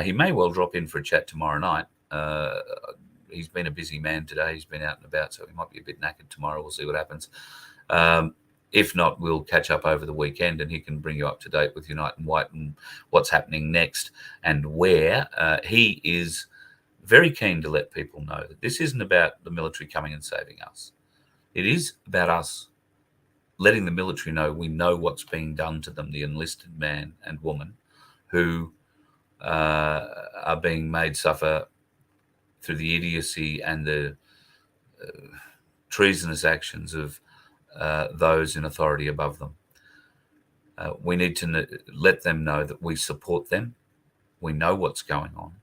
S2: He may well drop in for a chat tomorrow night. He's been a busy man today. He's been out and about, so he might be a bit knackered tomorrow. We'll see what happens. If not, we'll catch up over the weekend and he can bring you up to date with Unite in White and what's happening next and where. He is very keen to let people know that this isn't about the military coming and saving us. It is about us letting the military know we know what's being done to them, the enlisted man and woman who are being made suffer through the idiocy and the treasonous actions of those in authority above them. We need to let them know that we support them. We know what's going on,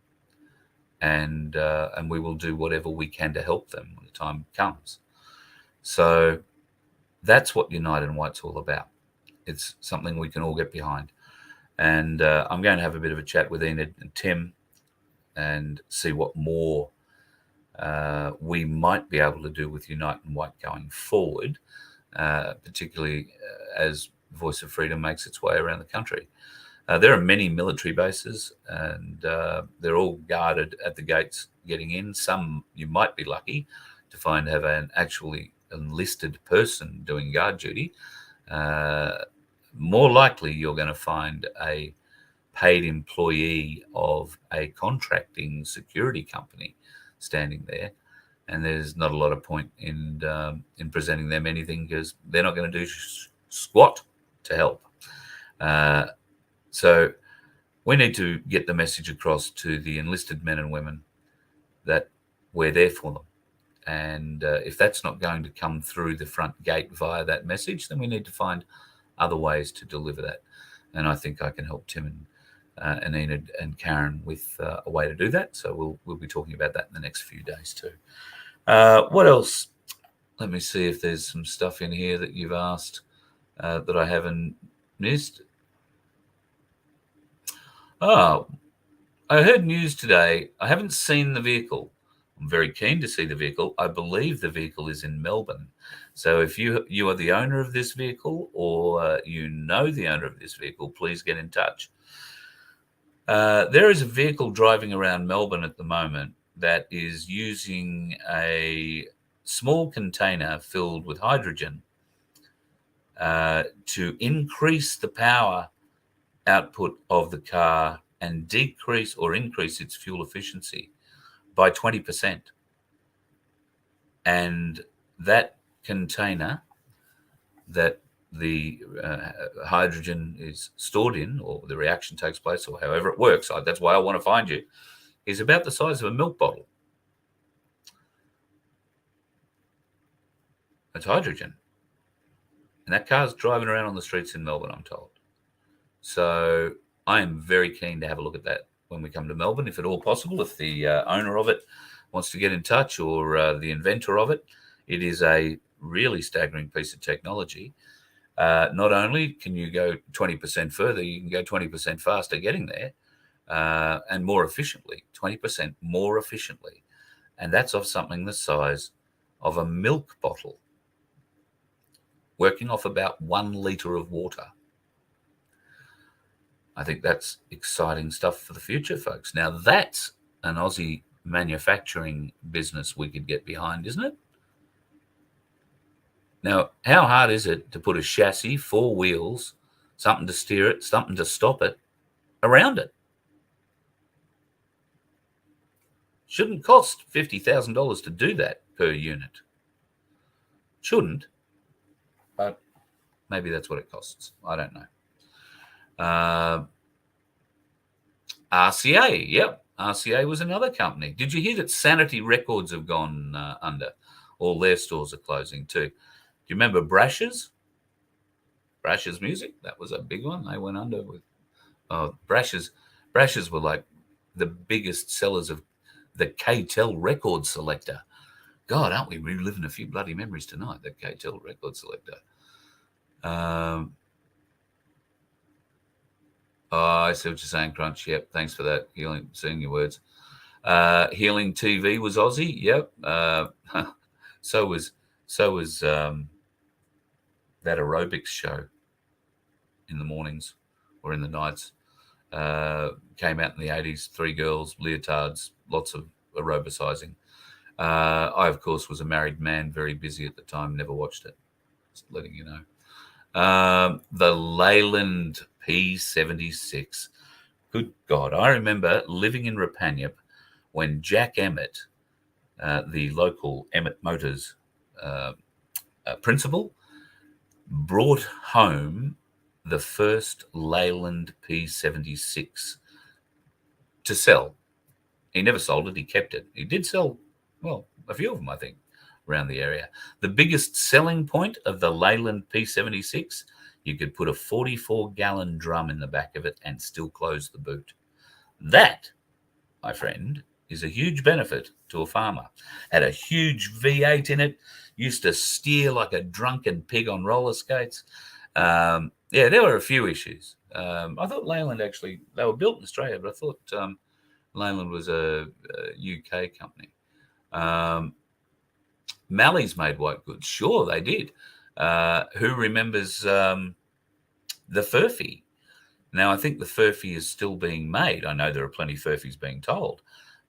S2: and we will do whatever we can to help them when the time comes. So that's what Unite in White's all about. It's something we can all get behind. And I'm going to have a bit of a chat with Enid and Tim and see what more we might be able to do with Unite in White going forward, particularly as Voice of Freedom makes its way around the country. There are many military bases, and they're all guarded at the gates getting in. Some you might be lucky to find have an actually enlisted person doing guard duty. More likely you're going to find a paid employee of a contracting security company standing there, and there's not a lot of point in presenting them anything because they're not going to do squat to help. So we need to get the message across to the enlisted men and women that we're there for them. And if that's not going to come through the front gate via that message, then we need to find other ways to deliver that. And I think I can help Tim and Enid and Karen with a way to do that. So we'll be talking about that in the next few days too. What else? Let me see if there's some stuff in here that you've asked that I haven't missed. Oh, I heard news today. I haven't seen the vehicle. I'm very keen to see the vehicle. I believe the vehicle is in Melbourne. So if you are the owner of this vehicle or you know the owner of this vehicle, please get in touch. There is a vehicle driving around Melbourne at the moment that is using a small container filled with hydrogen to increase the power output of the car and decrease or increase its fuel efficiency by 20%. And that container that the hydrogen is stored in, or the reaction takes place, or however it works, that's why I want to find you, is about the size of a milk bottle. It's hydrogen. And that car's driving around on the streets in Melbourne, I'm told. So I am very keen to have a look at that when we come to Melbourne, if at all possible. If the owner of it wants to get in touch, or the inventor of it, it is a really staggering piece of technology. Not only can you go 20% further, you can go 20% faster getting there, and more efficiently, 20% more efficiently. And that's of something the size of a milk bottle, working off about 1 litre of water. I think that's exciting stuff for the future, folks. Now, that's an Aussie manufacturing business we could get behind, isn't it? Now, how hard is it to put a chassis, 4 wheels, something to steer it, something to stop it, around it? Shouldn't cost $50,000 to do that per unit. Shouldn't, but maybe that's what it costs. I don't know. RCA, yep. RCA was another company. Did you hear that Sanity Records have gone under? All their stores are closing too. Do you remember Brash's? Brash's Music? That was a big one. They went under with Brash's. Brash's were like the biggest sellers of the KTEL record selector. God, aren't we reliving a few bloody memories tonight, the KTEL record selector? I see what you're saying, Crunch. Yep, thanks for that. Seeing your words. Healing TV was Aussie. Yep. So was that aerobics show in the mornings or in the nights. Came out in the 80s. 3 girls, leotards, lots of aerobicizing. I, of course, was a married man, very busy at the time. Never watched it. Just letting you know. The Leyland P76. Good God. I remember living in Rapanyup when Jack Emmett, the local Emmett Motors principal, brought home the first Leyland P76 to sell. He never sold it. He kept it. He did sell, well, a few of them, I think, around the area. The biggest selling point of the Leyland P76, you could put a 44-gallon drum in the back of it and still close the boot. That, my friend, is a huge benefit to a farmer. Had a huge V8 in it, used to steer like a drunken pig on roller skates. Yeah, there were a few issues. I thought Leyland actually, they were built in Australia, but I thought Leyland was a UK company. Malleys made white goods. Sure, they did. Who remembers the Furphy? Now, I think the Furphy is still being made. I know there are plenty of Furphys being told.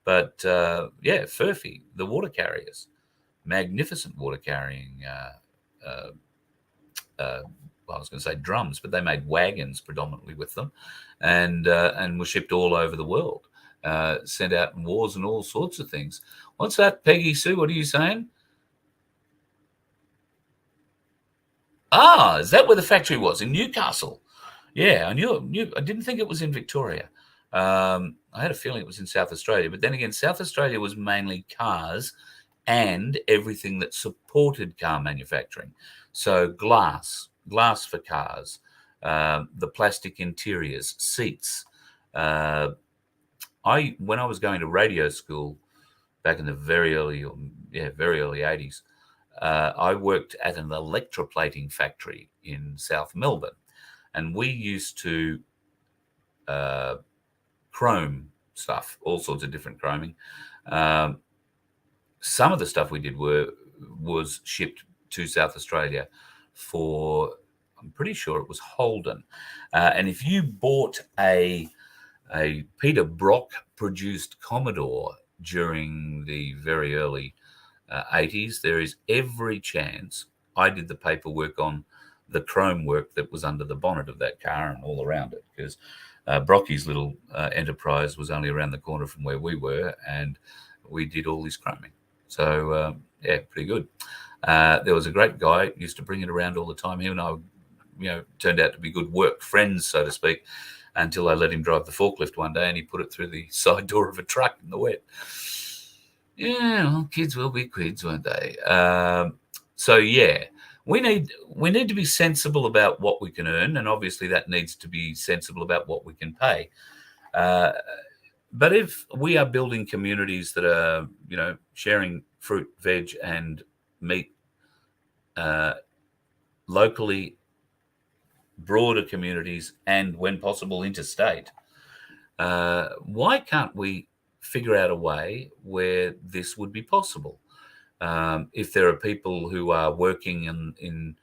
S2: But, yeah, Furphy, the water carriers, magnificent water carrying, well, I was going to say drums, but they made wagons predominantly with them and were shipped all over the world, sent out in wars and all sorts of things. What's that, Peggy Sue? What are you saying? Ah, is that where the factory was? In Newcastle? Yeah, I knew. I didn't think it was in Victoria. I had a feeling it was in South Australia, but then again, South Australia was mainly cars and everything that supported car manufacturing. So glass for cars, the plastic interiors, seats. When I was going to radio school back in the very early 80s, I worked at an electroplating factory in South Melbourne, and we used to chrome stuff, all sorts of different chroming. Some of the stuff we did was shipped to South Australia for, I'm pretty sure it was Holden. And if you bought a Peter Brock produced Commodore during the very early 80s, there is every chance I did the paperwork on the chrome work that was under the bonnet of that car and all around it, because Brocky's little enterprise was only around the corner from where we were, and we did all this chroming. So, yeah, pretty good. There was a great guy, used to bring it around all the time. He and I, turned out to be good work friends, so to speak, until I let him drive the forklift one day and he put it through the side door of a truck in the wet. Yeah, well, kids will be kids, won't they? So, yeah, we need to be sensible about what we can earn, and obviously that needs to be sensible about what we can pay. But if we are building communities that are, sharing fruit, veg, and meat locally, broader communities, and when possible, interstate, why can't we figure out a way where this would be possible? If there are people who are working in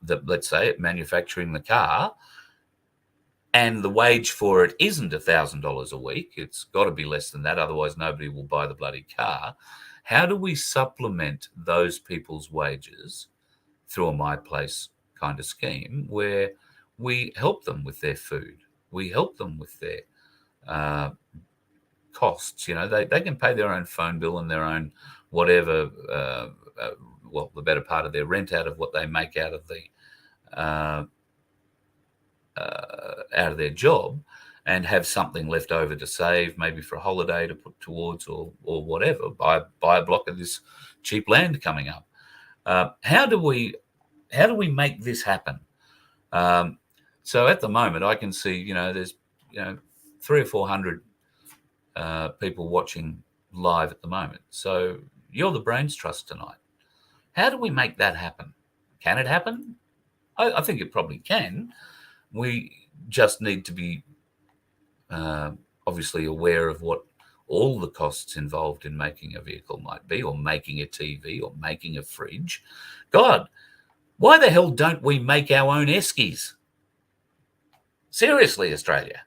S2: the, let's say, manufacturing the car, and the wage for it isn't $1,000 a week, it's got to be less than that, otherwise nobody will buy the bloody car. How do we supplement those people's wages through a My Place kind of scheme where we help them with their food, we help them with their costs? They can pay their own phone bill and their own whatever, the better part of their rent out of what they make out of their job, and have something left over to save, maybe for a holiday to put towards, or whatever, buy a block of this cheap land coming up. How do we make this happen? So at the moment, I can see, there's 300 or 400 people watching live at the moment. So you're the Brains Trust tonight. How do we make that happen? Can it happen? I think it probably can. We just need to be obviously aware of what all the costs involved in making a vehicle might be, or making a TV, or making a fridge. God, why the hell don't we make our own eskies? Seriously, Australia.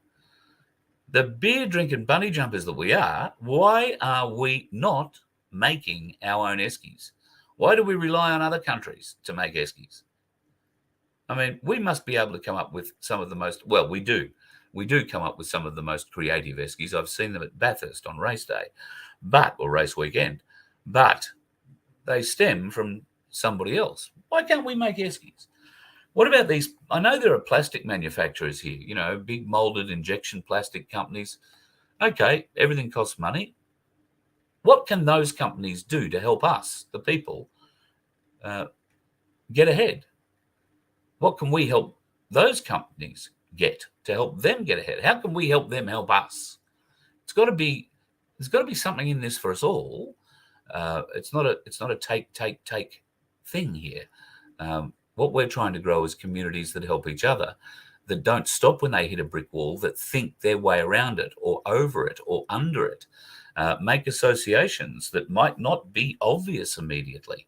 S2: The beer drinking bunny jumpers that we are, why are we not making our own eskies? Why do we rely on other countries to make eskies? I mean, we must be able to come up with some of the most, well, we do. We do come up with some of the most creative eskies. I've seen them at Bathurst on race day, or race weekend, but they stem from somebody else. Why can't we make eskies? What about these? I know there are plastic manufacturers here, big molded injection plastic companies. Okay, everything costs money. What can those companies do to help us, the people, get ahead? What can we help those companies get to help them get ahead? How can we help them help us? There's got to be something in this for us all. It's not a take thing here. What we're trying to grow is communities that help each other, that don't stop when they hit a brick wall, that think their way around it or over it or under it, make associations that might not be obvious immediately,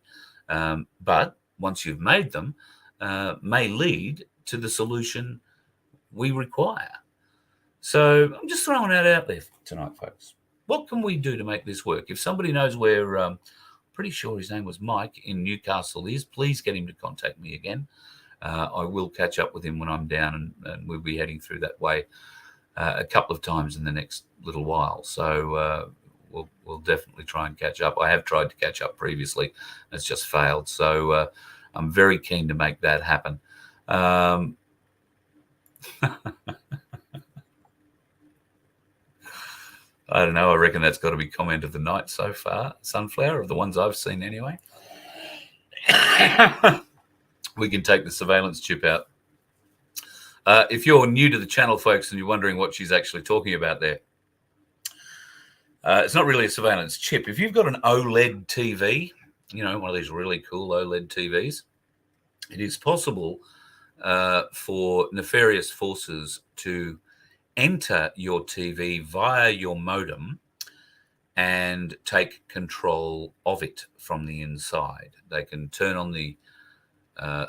S2: but once you've made them, may lead to the solution we require. So I'm just throwing that out there tonight, folks. What can we do to make this work? If somebody knows where, pretty sure his name was Mike in Newcastle is, please get him to contact me again. I will catch up with him when I'm down, and we'll be heading through that way a couple of times in the next little while. So we'll definitely try and catch up. I have tried to catch up previously. It's just failed. So I'm very keen to make that happen. I don't know. I reckon that's got to be comment of the night so far, Sunflower, of the ones I've seen anyway. We can take the surveillance chip out. If you're new to the channel, folks, and you're wondering what she's actually talking about there, it's not really a surveillance chip. If you've got an OLED TV, one of these really cool OLED TVs, it is possible for nefarious forces to enter your TV via your modem and take control of it from the inside. They can turn on the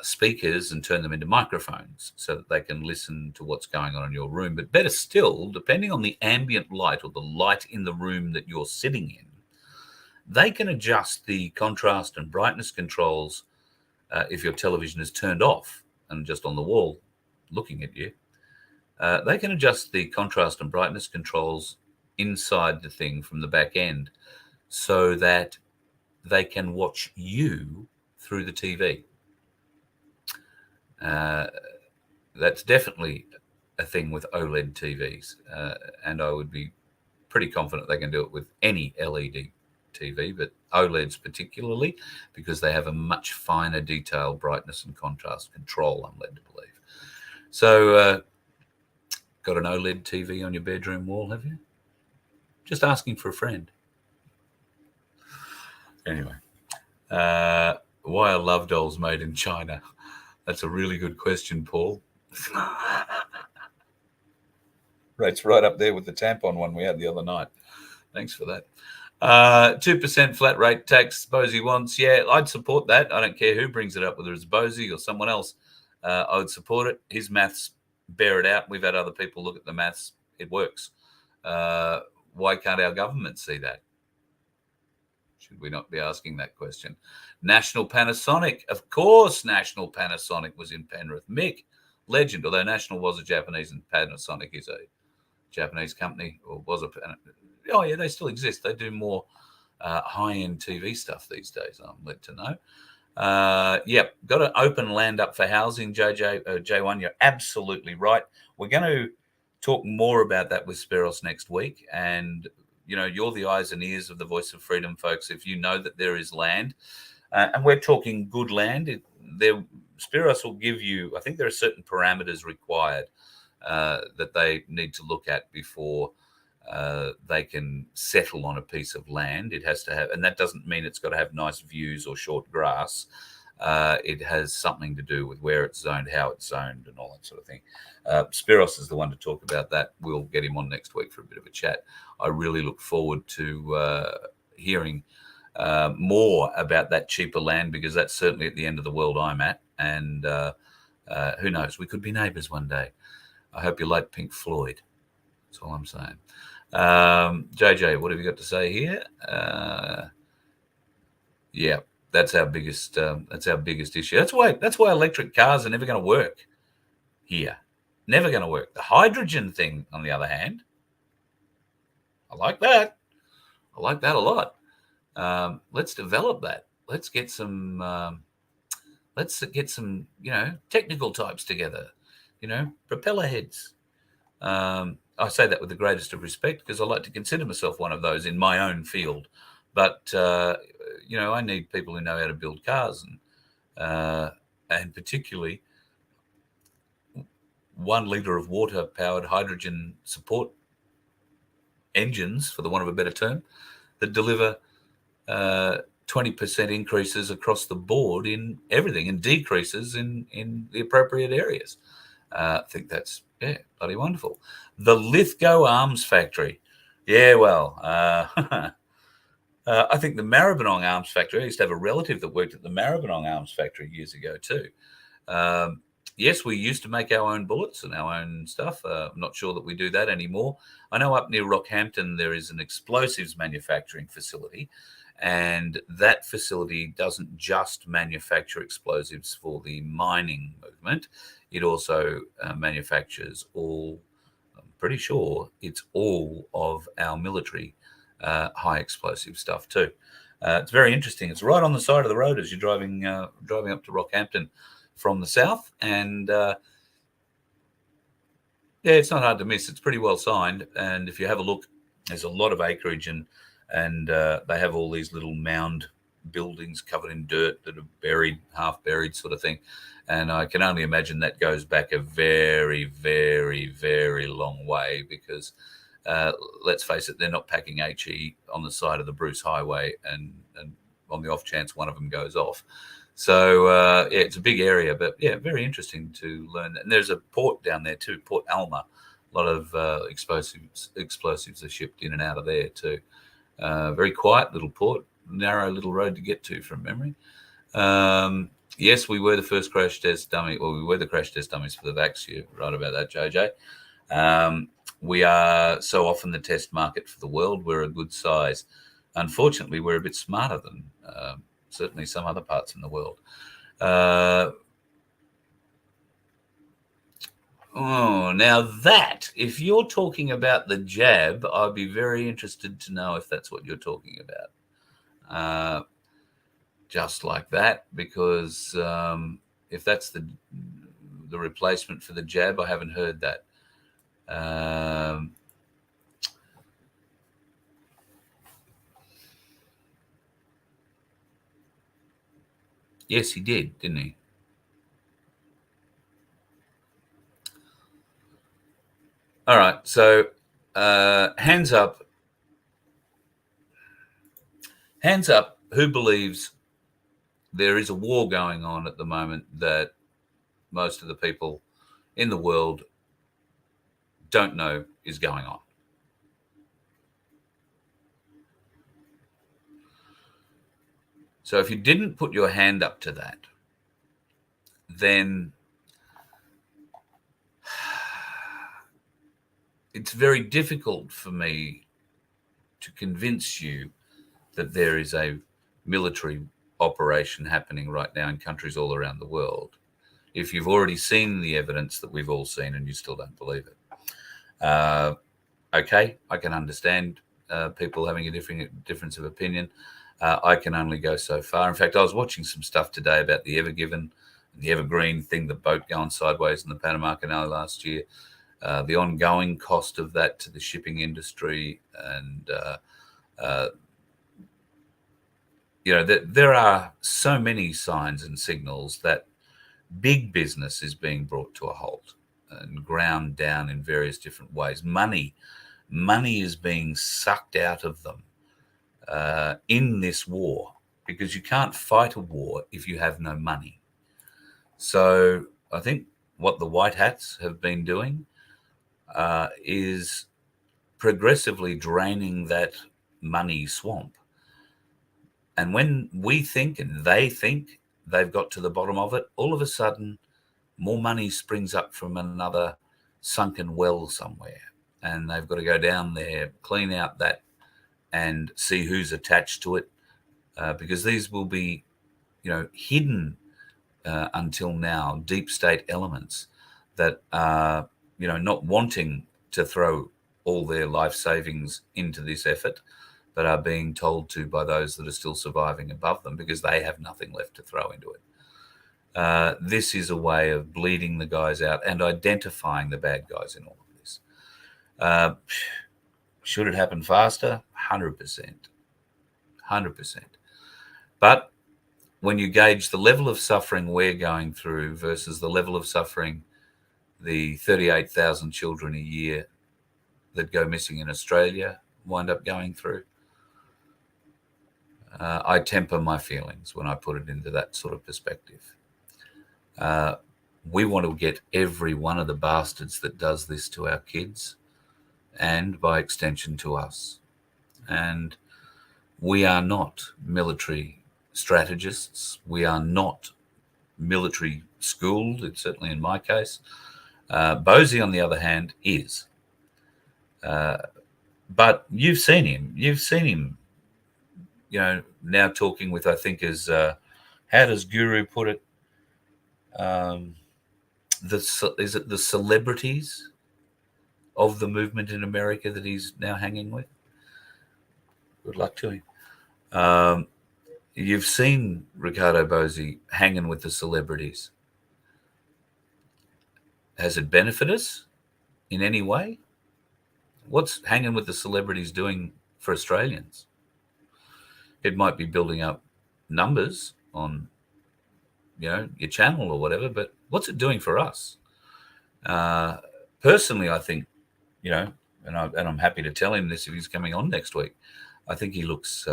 S2: speakers and turn them into microphones so that they can listen to what's going on in your room. But better still, depending on the ambient light or the light in the room that you're sitting in, they can adjust the contrast and brightness controls if your television is turned off and just on the wall looking at you. They can adjust the contrast and brightness controls inside the thing from the back end so that they can watch you through the TV. That's definitely a thing with OLED TVs, and I would be pretty confident they can do it with any LED TV, but OLEDs particularly, because they have a much finer detail, brightness and contrast control, I'm led to believe. So, got an OLED TV on your bedroom wall, have you? Just asking for a friend. Anyway, why are love dolls made in China? That's a really good question, Paul. Rate's right up there with the tampon one we had the other night. Thanks for that. 2% flat rate tax, Bosie wants. Yeah, I'd support that. I don't care who brings it up, whether it's Bosie or someone else. I would support it. His maths bear it out. We've had other people look at the maths. It works. Why can't our government see that? Should we not be asking that question? National Panasonic. Of course, National Panasonic was in Penrith. Mick, legend, although National was a Japanese and Panasonic is a Japanese company, or was a... Oh, yeah, they still exist. They do more high-end TV stuff these days, I'm led to know. Yep, got to open land up for housing, J1. You're absolutely right. We're going to talk more about that with Spiros next week. And, you're the eyes and ears of the Voice of Freedom, folks. If you know that there is land, and we're talking good land, Spiros will give you, I think there are certain parameters required that they need to look at before they can settle on a piece of land. It has to have, and that doesn't mean it's got to have nice views or short grass. it has something to do with where it's zoned, how it's zoned, and all that sort of thing. Spiros is the one to talk about that. We'll get him on next week for a bit of a chat. I really look forward to hearing more about that cheaper land, because that's certainly at the end of the world I'm at. And who knows, we could be neighbours one day. I hope you like Pink Floyd. That's all I'm saying. JJ, what have you got to say here? Yeah, that's our biggest issue. That's why electric cars are never going to work here. Never going to work. The hydrogen thing, on the other hand, I like that. I like that a lot. Let's develop that. Let's get some technical types together. Propeller heads. I say that with the greatest of respect, because I like to consider myself one of those in my own field. But I need people who know how to build cars, and particularly 1 litre of water-powered hydrogen support engines, for the want of a better term, that deliver 20% increases across the board in everything, and decreases in the appropriate areas. I think that's bloody wonderful. The Lithgow Arms Factory. Yeah, well, I think the Maribyrnong Arms Factory, I used to have a relative that worked at the Maribyrnong Arms Factory years ago too. Yes, we used to make our own bullets and our own stuff. I'm not sure that we do that anymore. I know up near Rockhampton there is an explosives manufacturing facility, and that facility doesn't just manufacture explosives for the mining movement. It also manufactures I'm pretty sure it's all of our military high explosive stuff too. It's very interesting. It's right on the side of the road as you're driving up to Rockhampton from the south, and it's not hard to miss. It's pretty well signed, and if you have a look, there's a lot of acreage, and they have all these little mound buildings covered in dirt that are half buried sort of thing. And I can only imagine that goes back a very, very, very long way, because let's face it, they're not packing HE on the side of the Bruce Highway and on the off chance one of them goes off. So, it's a big area, but very interesting to learn. And there's a port down there too, Port Alma. A lot of explosives are shipped in and out of there too. Very quiet little port, narrow little road to get to from memory. Yes, we were the first crash test dummy. Well, we were the crash test dummies for the vax. You're right about that, JJ. We are so often the test market for the world. We're a good size. Unfortunately, we're a bit smarter than certainly some other parts in the world. Now that, if you're talking about the jab, I'd be very interested to know if that's what you're talking about. Just like that, because if that's the replacement for the jab, I haven't heard that. Yes, he did, didn't he? All right, so hands up. Hands up, who believes there is a war going on at the moment that most of the people in the world don't know is going on? So if you didn't put your hand up to that, then it's very difficult for me to convince you that there is a military operation happening right now in countries all around the world, if you've already seen the evidence that we've all seen and you still don't believe it. Okay, I can understand people having a difference of opinion. I can only go so far. In fact, I was watching some stuff today about the Ever Given, the Evergreen thing, the boat going sideways in the Panama Canal last year, the ongoing cost of that to the shipping industry, and there are so many signs and signals that big business is being brought to a halt and ground down in various different ways. Money is being sucked out of them in this war. because you can't fight a war if you have no money. So I think what the white hats have been doing is progressively draining that money swamp. And when we think and they think they've got to the bottom of it, all of a sudden more money springs up from another sunken well somewhere. And they've got to go down there, clean out that, and see who's attached to it, because these will be, hidden until now, deep state elements that are, not wanting to throw all their life savings into this effort, but are being told to by those that are still surviving above them because they have nothing left to throw into it. This is a way of bleeding the guys out and identifying the bad guys in all of this. Should it happen faster? 100%. 100%. But when you gauge the level of suffering we're going through versus the level of suffering the 38,000 children a year that go missing in Australia wind up going through, I temper my feelings when I put it into that sort of perspective. We want to get every one of the bastards that does this to our kids and by extension to us. And we are not military strategists. We are not military schooled, it's certainly in my case. Bosie, on the other hand, is. But you've seen him, now talking with, I think, as how does Guru put it? Is it the celebrities of the movement in America that he's now hanging with? Good luck to him. You've seen Ricardo Bosie hanging with the celebrities. Has it benefited us in any way? What's hanging with the celebrities doing for Australians? It might be building up numbers on, your channel or whatever, but what's it doing for us? Personally, I think, and I'm happy to tell him this if he's coming on next week. I think he looks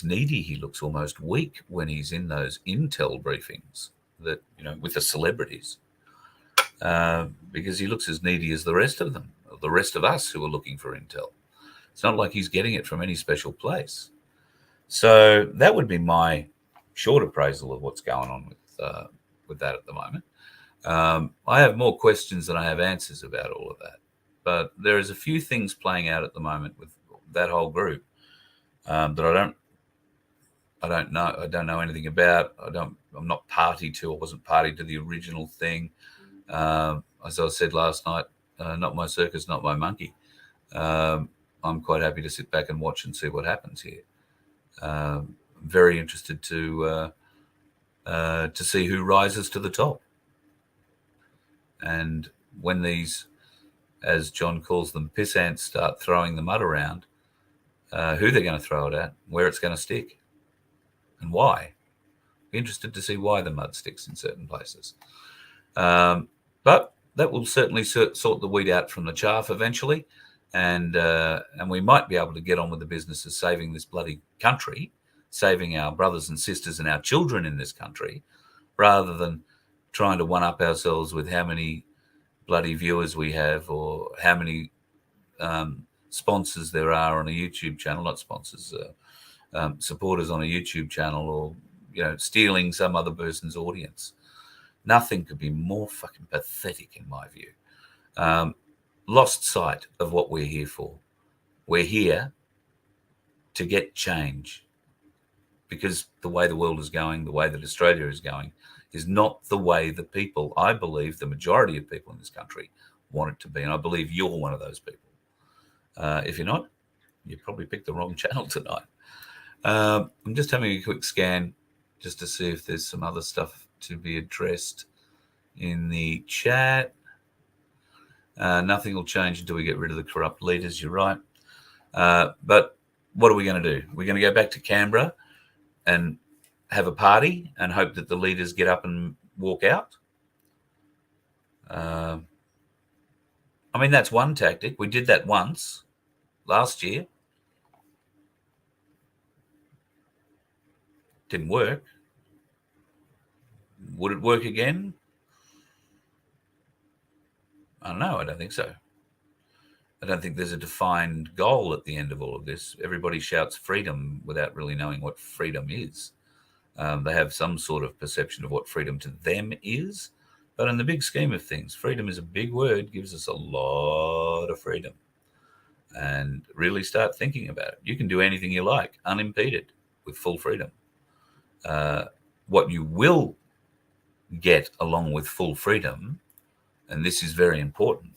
S2: needy. He looks almost weak when he's in those intel briefings that, with the celebrities, because he looks as needy as the rest of them, the rest of us who are looking for intel. It's not like he's getting it from any special place. So that would be my short appraisal of what's going on with that at the moment. I have more questions than I have answers about all of that, but there is a few things playing out at the moment with that whole group that I don't know anything about. I'm not party to. I wasn't party to the original thing. As I said last night, not my circus, not my monkey. I'm quite happy to sit back and watch and see what happens here. Very interested to see who rises to the top. And when these, as John calls them, piss ants, start throwing the mud around, who they're going to throw it at, where it's going to stick, and why. Be interested to see why the mud sticks in certain places. But that will certainly sort the weed out from the chaff eventually, and we might be able to get on with the business of saving this bloody country, saving our brothers and sisters and our children in this country, rather than trying to one-up ourselves with how many bloody viewers we have or how many sponsors there are on a YouTube channel, not sponsors, supporters on a YouTube channel, or stealing some other person's audience. Nothing could be more fucking pathetic in my view. Lost sight of what we're here for. We're here to get change, because the way the world is going, the way that Australia is going, is not the way the people, I believe the majority of people in this country, want it to be. And I believe you're one of those people. If you're not, you probably picked the wrong channel tonight. I'm just having a quick scan just to see if there's some other stuff to be addressed in the chat. Nothing will change until we get rid of the corrupt leaders, you're right. But what are we going to do? We're going to go back to Canberra and have a party and hope that the leaders get up and walk out? That's one tactic. We did that once last year. Didn't work. Would it work again? I don't know. I don't think so. I don't think there's a defined goal at the end of all of this. Everybody shouts freedom without really knowing what freedom is. They have some sort of perception of what freedom to them is. But in the big scheme of things, freedom is a big word, gives us a lot of freedom. And really start thinking about it. You can do anything you like, unimpeded, with full freedom. What you will get along with full freedom, and this is very important,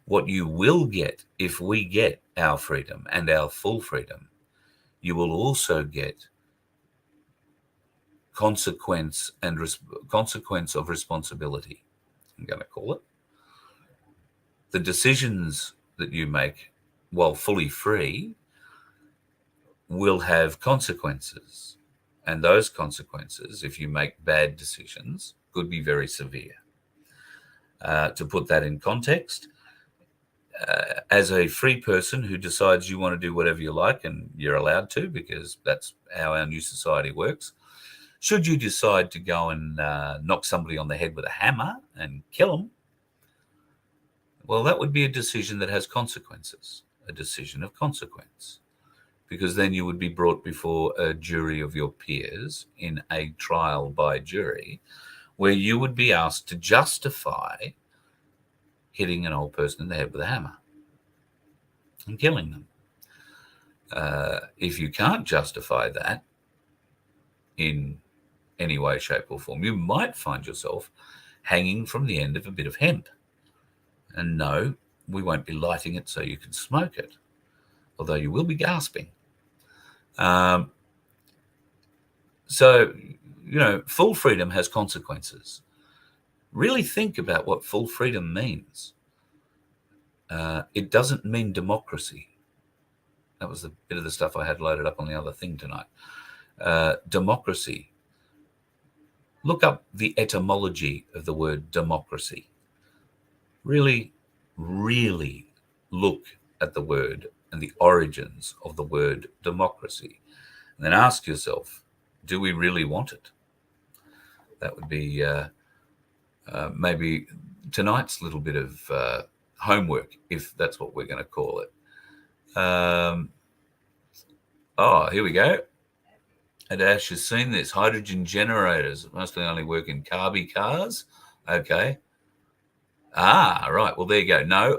S2: what you will get if we get our freedom and our full freedom, you will also get consequence of responsibility, I'm going to call it. The decisions that you make while fully free will have consequences. And those consequences, if you make bad decisions, could be very severe. To put that in context, as a free person who decides you want to do whatever you like, and you're allowed to because that's how our new society works, should you decide to go and knock somebody on the head with a hammer and kill them, well, that would be a decision that has consequences, a decision of consequence, because then you would be brought before a jury of your peers in a trial by jury where you would be asked to justify hitting an old person in the head with a hammer and killing them. If you can't justify that in any way, shape or form, you might find yourself hanging from the end of a bit of hemp. And no, we won't be lighting it so you can smoke it, although you will be gasping. So, full freedom has consequences. Really think about what full freedom means. It doesn't mean democracy. That was the bit of the stuff I had loaded up on the other thing tonight. Democracy. Look up the etymology of the word democracy. Really, really look at the word and the origins of the word democracy. And then ask yourself, do we really want it? That would be maybe tonight's little bit of homework, if that's what we're going to call it. Here we go. And Ash has seen this. Hydrogen generators mostly only work in carby cars. Okay. Right. Well, there you go. No,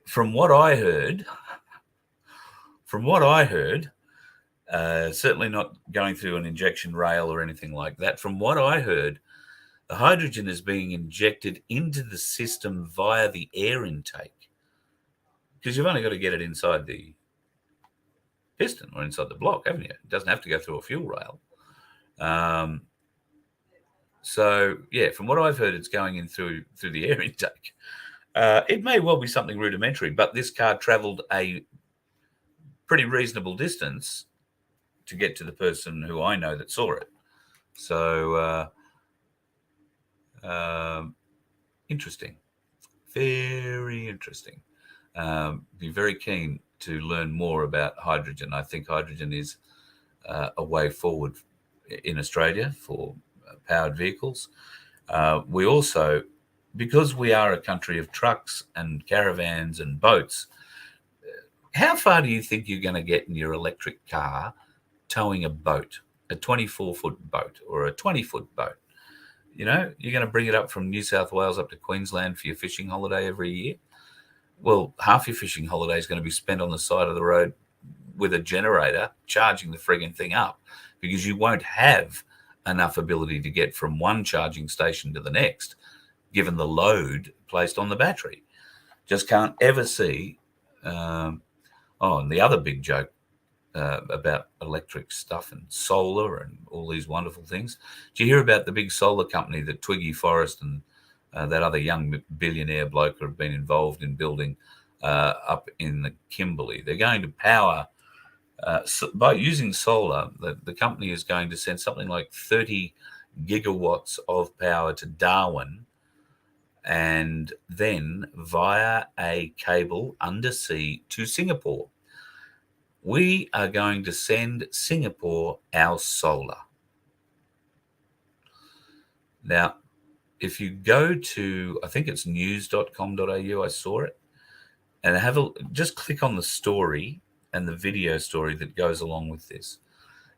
S2: from what I heard, certainly not going through an injection rail or anything like that. From what I heard, the hydrogen is being injected into the system via the air intake, because you've only got to get it inside the piston or inside the block, haven't you? It doesn't have to go through a fuel rail. So, yeah, from what I've heard, it's going in through the air intake. It may well be something rudimentary, but this car travelled a pretty reasonable distance to get to the person who I know that saw it. So, interesting. Very interesting. Be very keen to learn more about hydrogen. I think hydrogen is a way forward in Australia for powered vehicles. We also, because we are a country of trucks and caravans and boats, how far do you think you're going to get in your electric car towing a boat, a 24-foot boat or a 20-foot boat? You're going to bring it up from New South Wales up to Queensland for your fishing holiday every year. Well, half your fishing holiday is going to be spent on the side of the road with a generator charging the frigging thing up, because you won't have enough ability to get from one charging station to the next, given the load placed on the battery. Just can't ever see. And the other big joke about electric stuff and solar and all these wonderful things. Did you hear about the big solar company that Twiggy Forrest and that other young billionaire bloke have been involved in building up in the Kimberley? They're going to power, by using solar, the company is going to send something like 30 gigawatts of power to Darwin, and then via a cable undersea to Singapore. we are going to send Singapore our solar. Now, if you go to, I think it's news.com.au, I saw it, and just click on the story and the video story that goes along with this,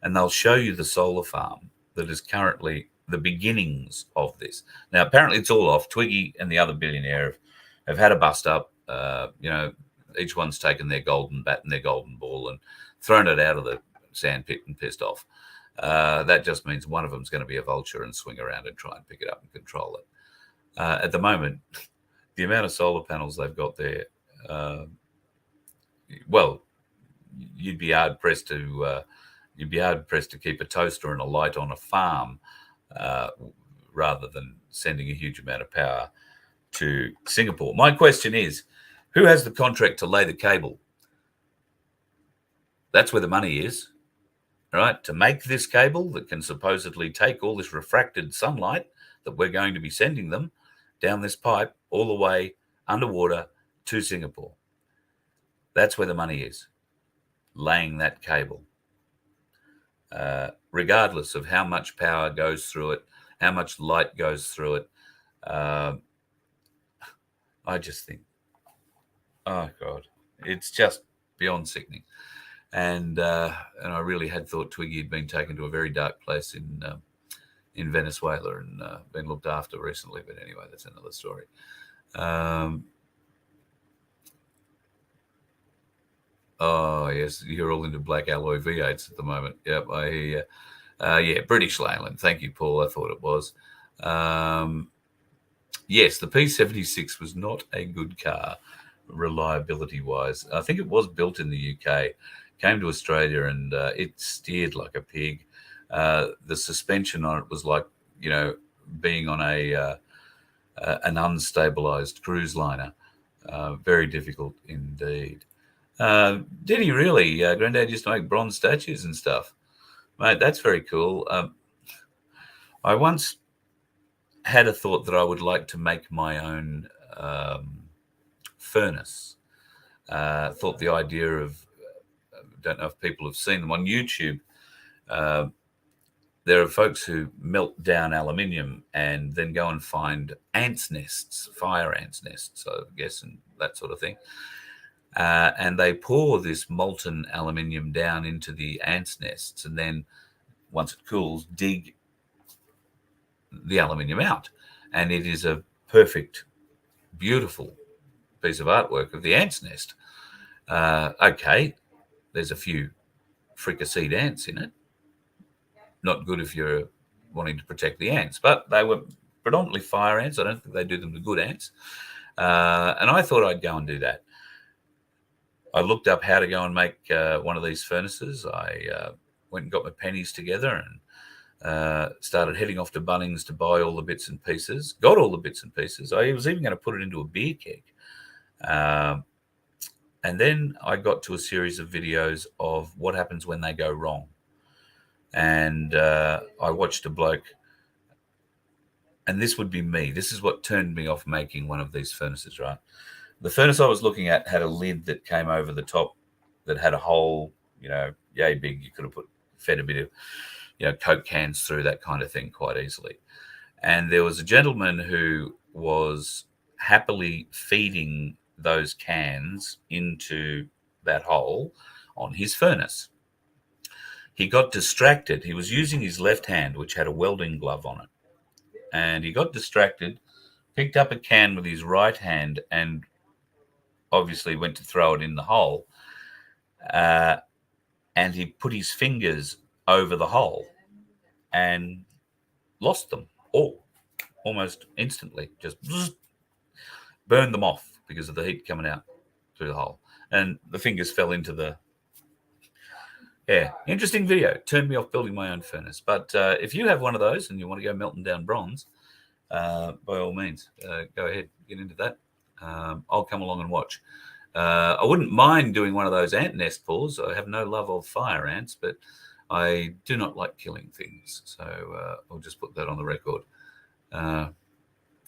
S2: and they'll show you the solar farm that is currently the beginnings of this. Now, apparently it's all off. Twiggy and the other billionaire have had a bust up. Each one's taken their golden bat and their golden ball and thrown it out of the sandpit and pissed off. That just means one of them's going to be a vulture and swing around and try and pick it up and control it. At the moment, the amount of solar panels they've got there, well, you'd be hard pressed to keep a toaster and a light on a farm, rather than sending a huge amount of power to Singapore. My question is, who has the contract to lay the cable? That's where the money is, right? To make this cable that can supposedly take all this refracted sunlight that we're going to be sending them down this pipe all the way underwater to Singapore. That's where the money is, laying that cable. Regardless of how much power goes through it, how much light goes through it, I just think, oh God, it's just beyond sickening. And I really had thought Twiggy had been taken to a very dark place in Venezuela and been looked after recently. But anyway, that's another story. Oh, yes, you're all into black alloy V8s at the moment. Yep, I hear you. Yeah, British Leyland. Thank you, Paul. I thought it was. Yes, the P76 was not a good car, reliability-wise. I think it was built in the UK, came to Australia, and it steered like a pig. The suspension on it was like, being on an unstabilized cruise liner. Very difficult indeed. Did he really? Granddad used to make bronze statues and stuff. Mate, that's very cool. I once had a thought that I would like to make my own furnace. Thought the idea of, don't know if people have seen them on YouTube. There are folks who melt down aluminium and then go and find ants' nests, fire ants' nests, I guess, and that sort of thing. And they pour this molten aluminium down into the ants' nests, and then once it cools, dig the aluminium out. And it is a perfect, beautiful piece of artwork of the ants' nest. Okay, there's a few fricasseed ants in it. Not good if you're wanting to protect the ants, but they were predominantly fire ants. I don't think they do them to good ants. And I thought I'd go and do that. I looked up how to go and make one of these furnaces. I went and got my pennies together and started heading off to Bunnings to buy all the bits and pieces. Got all the bits and pieces. I was even going to put it into a beer keg. And then I got to a series of videos of what happens when they go wrong. And I watched a bloke, and this would be me. This is what turned me off making one of these furnaces, right? The furnace I was looking at had a lid that came over the top that had a hole, yay big. You could have fed a bit of, Coke cans through, that kind of thing, quite easily. And there was a gentleman who was happily feeding those cans into that hole on his furnace. He got distracted. He was using his left hand, which had a welding glove on it. And he got distracted, picked up a can with his right hand, and obviously went to throw it in the hole. And he put his fingers over the hole and lost them all almost instantly. Just burned them off because of the heat coming out through the hole. And the fingers fell into the... Yeah, interesting video. Turned me off building my own furnace. But if you have one of those and you want to go melting down bronze, by all means, go ahead, get into that. I'll come along and watch. I wouldn't mind doing one of those ant nest pours. I have no love of fire ants, but I do not like killing things. So I'll just put that on the record.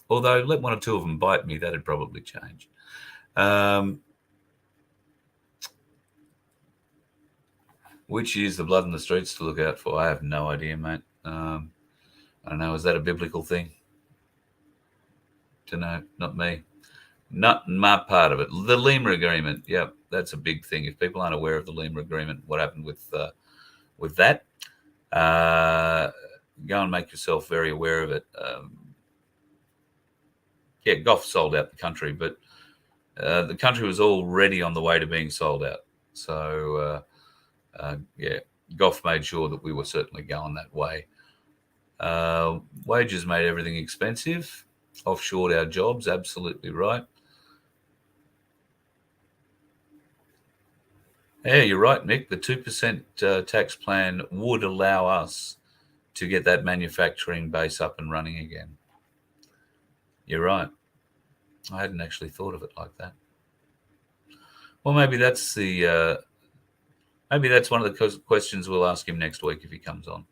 S2: Although let one or two of them bite me, that'd probably change. Which is the blood in the streets to look out for? I have no idea, mate. I don't know. Is that a biblical thing? Don't know. Not me. Not my part of it. The Lima Agreement. Yep, that's a big thing. If people aren't aware of the Lima Agreement, what happened with that? Go and make yourself very aware of it. Goff sold out the country, but the country was already on the way to being sold out. So, Goff made sure that we were certainly going that way. Wages made everything expensive. Offshored our jobs, absolutely right. Yeah, you're right, Nick. The 2% tax plan would allow us to get that manufacturing base up and running again. You're right. I hadn't actually thought of it like that. Well, maybe that's one of the questions we'll ask him next week if he comes on.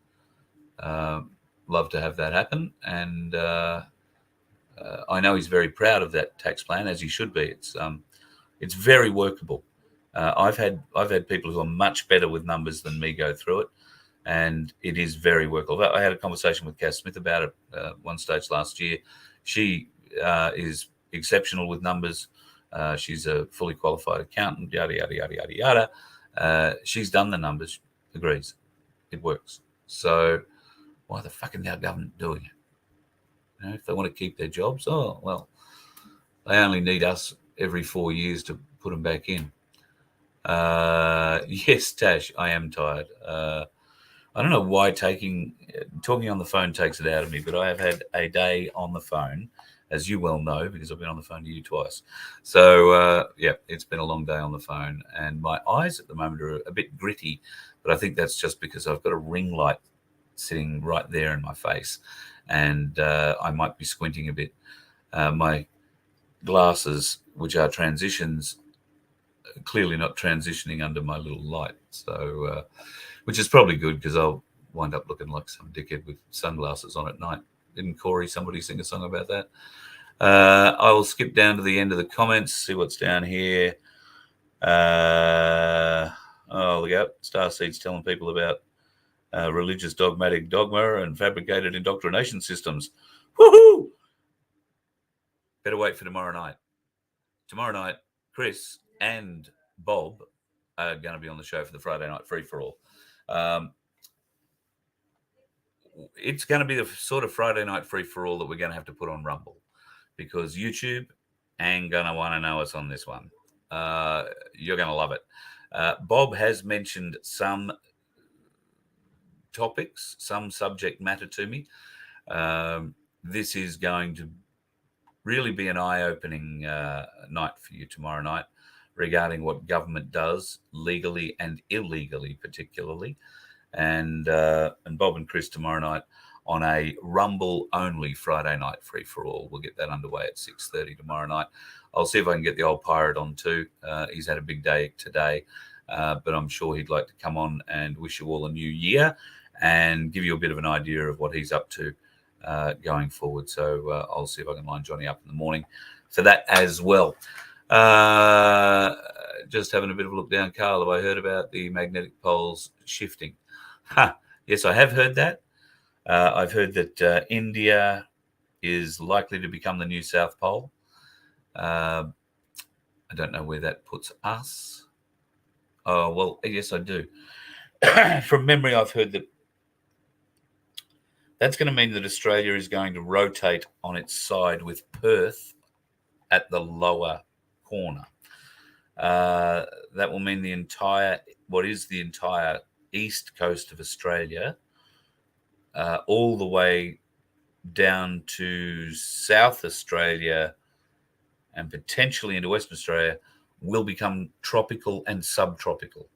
S2: Love to have that happen, and I know he's very proud of that tax plan, as he should be. It's very workable. I've had people who are much better with numbers than me go through it, and it is very workable. I had a conversation with Cass Smith about it one stage last year. She is exceptional with numbers. She's a fully qualified accountant, yada, yada, yada, yada, yada. She's done the numbers, agrees. It works. So why the fuck is our government doing it? You know, if they want to keep their jobs, oh, well, they only need us every 4 years to put them back in. Yes, Tash, I am tired. I don't know why talking on the phone takes it out of me, but I have had a day on the phone, as you well know, because I've been on the phone to you twice. So, it's been a long day on the phone, and my eyes at the moment are a bit gritty, but I think that's just because I've got a ring light sitting right there in my face, and I might be squinting a bit. My glasses, which are transitions, clearly not transitioning under my little light, so which is probably good because I'll wind up looking like some dickhead with sunglasses on at night. Didn't Corey somebody sing a song about that? I will skip down to the end of the comments, see what's down here. Look out, Starseed's telling people about religious dogmatic dogma and fabricated indoctrination systems. Woohoo! Better wait for tomorrow night. Tomorrow night, Chris and Bob are going to be on the show for the Friday Night Free-for-All. It's going to be the sort of Friday Night Free-for-All that we're going to have to put on Rumble, because YouTube ain't going to want to know us on this one. You're going to love it. Bob has mentioned some topics, some subject matter to me. This is going to really be an eye-opening night for you tomorrow night regarding what government does legally and illegally, particularly. And Bob and Chris tomorrow night on a Rumble-only Friday Night Free-for-All. We'll get that underway at 6:30 tomorrow night. I'll see if I can get the old pirate on too. He's had a big day today, but I'm sure he'd like to come on and wish you all a new year and give you a bit of an idea of what he's up to going forward. So I'll see if I can line Johnny up in the morning for that as well. Just having a bit of a look down, Carl, have I heard about the magnetic poles shifting? Yes, I have heard that. I've heard that India is likely to become the new South Pole. I don't know where that puts us. Oh, well, yes, I do. From memory, I've heard that that's going to mean that Australia is going to rotate on its side with Perth at the lower corner. That will mean the entire east coast of Australia, all the way down to South Australia and potentially into Western Australia, will become tropical and subtropical.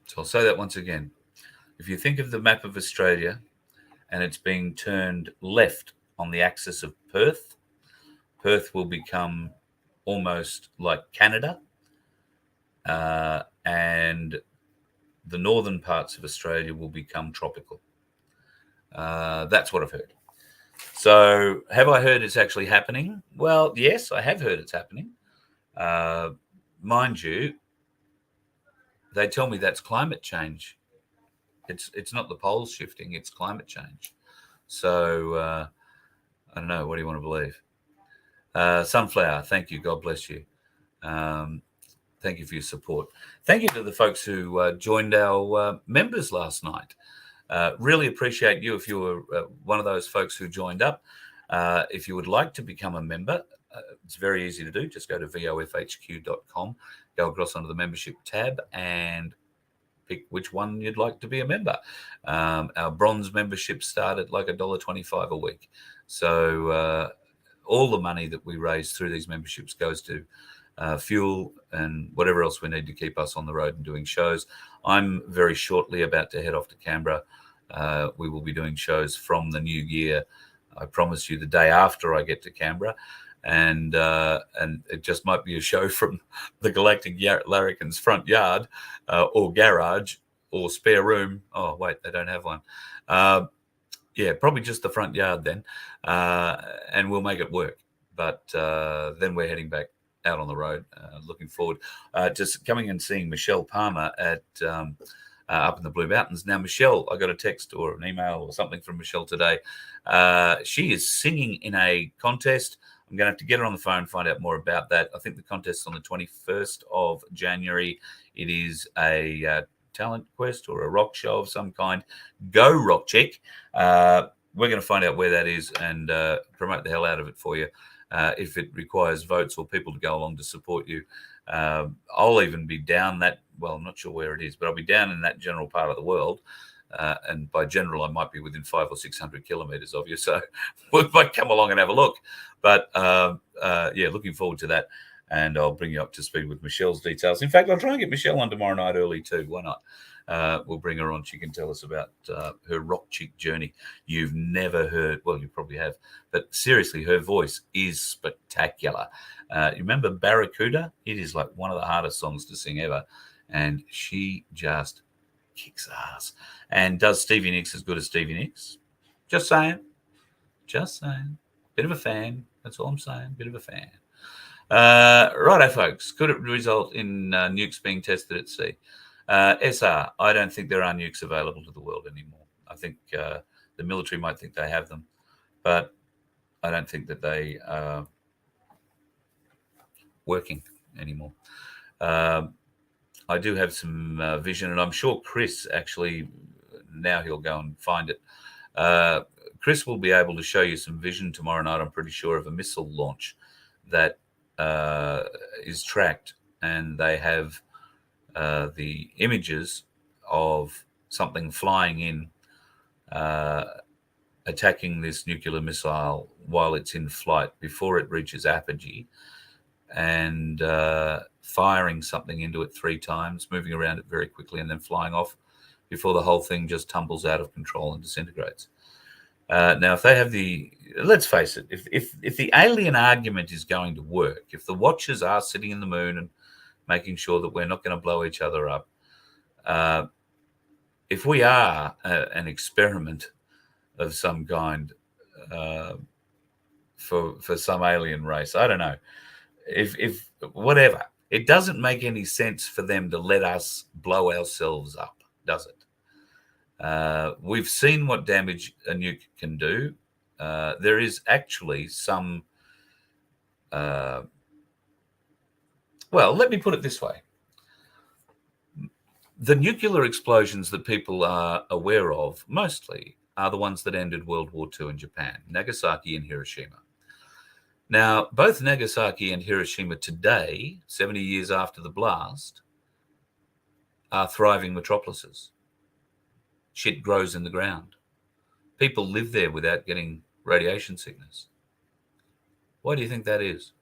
S2: So I'll say that once again. If you think of the map of Australia and it's being turned left on the axis of Perth, Perth will become almost like Canada, and the northern parts of Australia will become tropical. That's what I've heard. So have I heard it's actually happening? Well, yes, I have heard it's happening. mind you, they tell me that's climate change. It's not the poles shifting, it's climate change. So I don't know. What do you want to believe? Sunflower, thank you. God bless you. Thank you for your support. Thank you to the folks who joined our members last night. Really appreciate you if you were one of those folks who joined up. If you would like to become a member, it's very easy to do. Just go to vofhq.com, go across onto the membership tab and pick which one you'd like to be a member. Our bronze membership start at like $1.25 a week. So all the money that we raise through these memberships goes to fuel and whatever else we need to keep us on the road and doing shows. I'm very shortly about to head off to Canberra. We will be doing shows from the new year. I promise you the day after I get to Canberra. And it just might be a show from the Galactic Larrikin's front yard or garage or spare room. Oh, wait, they don't have one. Yeah, probably just the front yard then. And we'll make it work. But then we're heading back out on the road. Looking forward to coming and seeing Michelle Palmer at up in the Blue Mountains. Now, Michelle, I got a text or an email or something from Michelle today. She is singing in a contest. I'm going to have to get her on the phone and find out more about that. I think the contest is on the 21st of January. It is a talent quest or a rock show of some kind. Go Rock Chick. We're going to find out where that is and promote the hell out of it for you. If it requires votes or people to go along to support you, I'll even be down that, well, I'm not sure where it is, but I'll be down in that general part of the world. And by general, I might be within 500 or 600 kilometers of you. So we might come along and have a look. But yeah, looking forward to that. And I'll bring you up to speed with Michelle's details. In fact, I'll try and get Michelle on tomorrow night early too. Why not? We'll bring her on. She can tell us about her rock chick journey. You've never heard, well, you probably have, but seriously, her voice is spectacular. You remember Barracuda? It is like one of the hardest songs to sing ever. And she just kicks ass. And does Stevie Nicks as good as Stevie Nicks? Just saying. Just saying. Bit of a fan. That's all I'm saying. Bit of a fan. Righto, folks. Could it result in nukes being tested at sea? SR, I don't think there are nukes available to the world anymore. I think the military might think they have them, but I don't think that they are working anymore. I do have some vision, and I'm sure Chris actually, now he'll go and find it. Chris will be able to show you some vision tomorrow night, I'm pretty sure, of a missile launch that is tracked, and they have the images of something flying in, attacking this nuclear missile while it's in flight before it reaches apogee, and firing something into it 3 times, moving around it very quickly, and then flying off before the whole thing just tumbles out of control and disintegrates. Now, if they have let's face it, if the alien argument is going to work, if the watchers are sitting in the moon and making sure that we're not going to blow each other up, if we are an experiment of some kind for some alien race, I don't know, if whatever, it doesn't make any sense for them to let us blow ourselves up, does it? We've seen what damage a nuke can do. There is actually some, well, let me put it this way. The nuclear explosions that people are aware of mostly are the ones that ended World War II in Japan, Nagasaki and Hiroshima. Now, both Nagasaki and Hiroshima today, 70 years after the blast, are thriving metropolises. Shit grows in the ground. People live there without getting radiation sickness. Why do you think that is?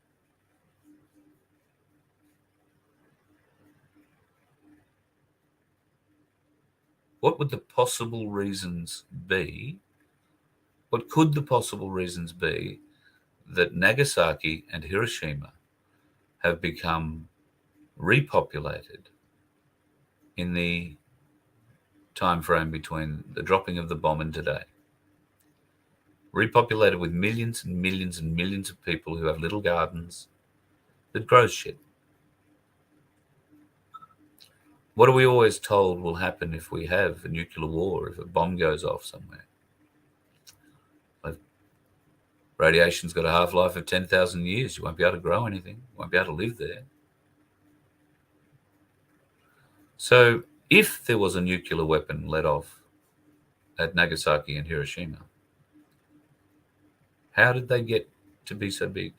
S2: What would the possible reasons be? What could the possible reasons be that Nagasaki and Hiroshima have become repopulated in the time frame between the dropping of the bomb and today? Repopulated with millions and millions and millions of people who have little gardens that grow shit. What are we always told will happen if we have a nuclear war, if a bomb goes off somewhere? Like, radiation's got a half-life of 10,000 years. You won't be able to grow anything. You won't be able to live there. So if there was a nuclear weapon let off at Nagasaki and Hiroshima, how did they get to be so big?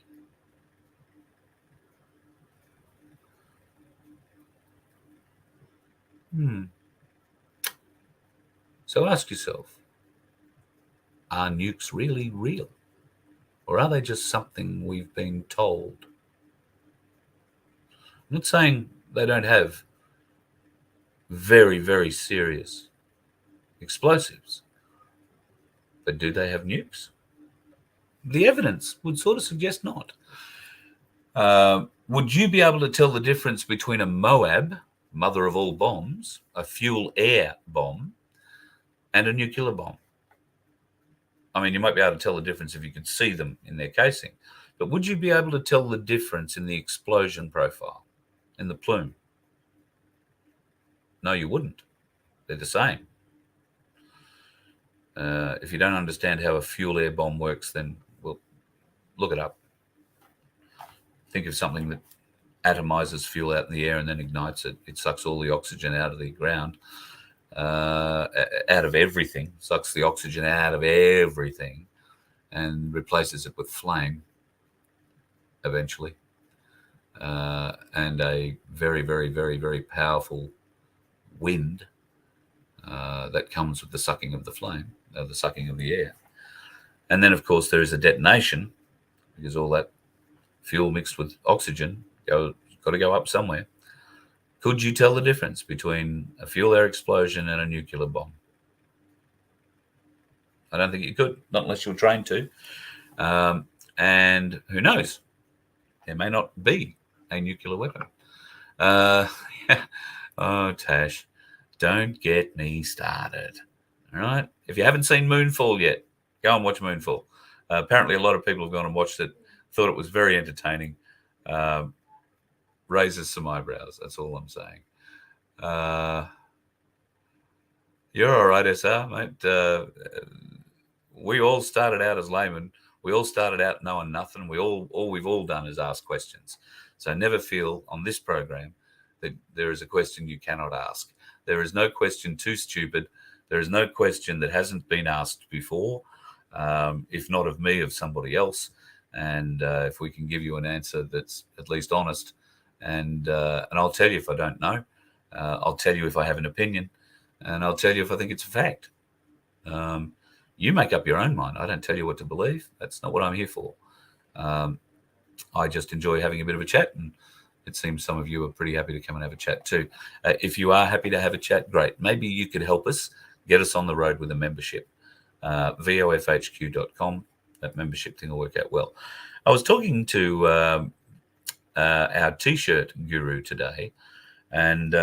S2: So ask yourself, are nukes really real? Or are they just something we've been told? I'm not saying they don't have very, very serious explosives, but do they have nukes? The evidence would sort of suggest not. Would you be able to tell the difference between a MOAB, mother of all bombs, a fuel-air bomb, and a nuclear bomb? I mean, you might be able to tell the difference if you could see them in their casing, but would you be able to tell the difference in the explosion profile, in the plume? No, you wouldn't. They're the same. If you don't understand how a fuel-air bomb works, then, well, look it up. Think of something that atomizes fuel out in the air and then ignites it. It sucks all the oxygen out of the ground, out of everything, sucks the oxygen out of everything and replaces it with flame eventually. And a very, very, very, very powerful wind that comes with the sucking of the flame, the sucking of the air. And then, of course, there is a detonation because all that fuel mixed with oxygen got to go up somewhere. Could you tell the difference between a fuel air explosion and a nuclear bomb? I don't think you could, not unless you were trained to. And who knows? There may not be a nuclear weapon. Oh, Tash, don't get me started. All right? If you haven't seen Moonfall yet, go and watch Moonfall. Apparently, a lot of people have gone and watched it, thought it was very entertaining. Raises some eyebrows. That's all I'm saying. You're all right, SR, mate. We all started out as laymen. We all started out knowing nothing. All we've all done is ask questions. So never feel on this program that there is a question you cannot ask. There is no question too stupid. There is no question that hasn't been asked before, if not of me, of somebody else. And if we can give you an answer that's at least honest, and I'll tell you if I don't know, I'll tell you if I have an opinion, and I'll tell you if I think it's a fact. You make up your own mind. I don't tell you what to believe. That's not what I'm here for. I just enjoy having a bit of a chat, and it seems some of you are pretty happy to come and have a chat too. If you are happy to have a chat, great. Maybe you could help us get us on the road with a membership. VoFHQ.com. That membership thing will work out well. I was talking to our T-shirt guru today, and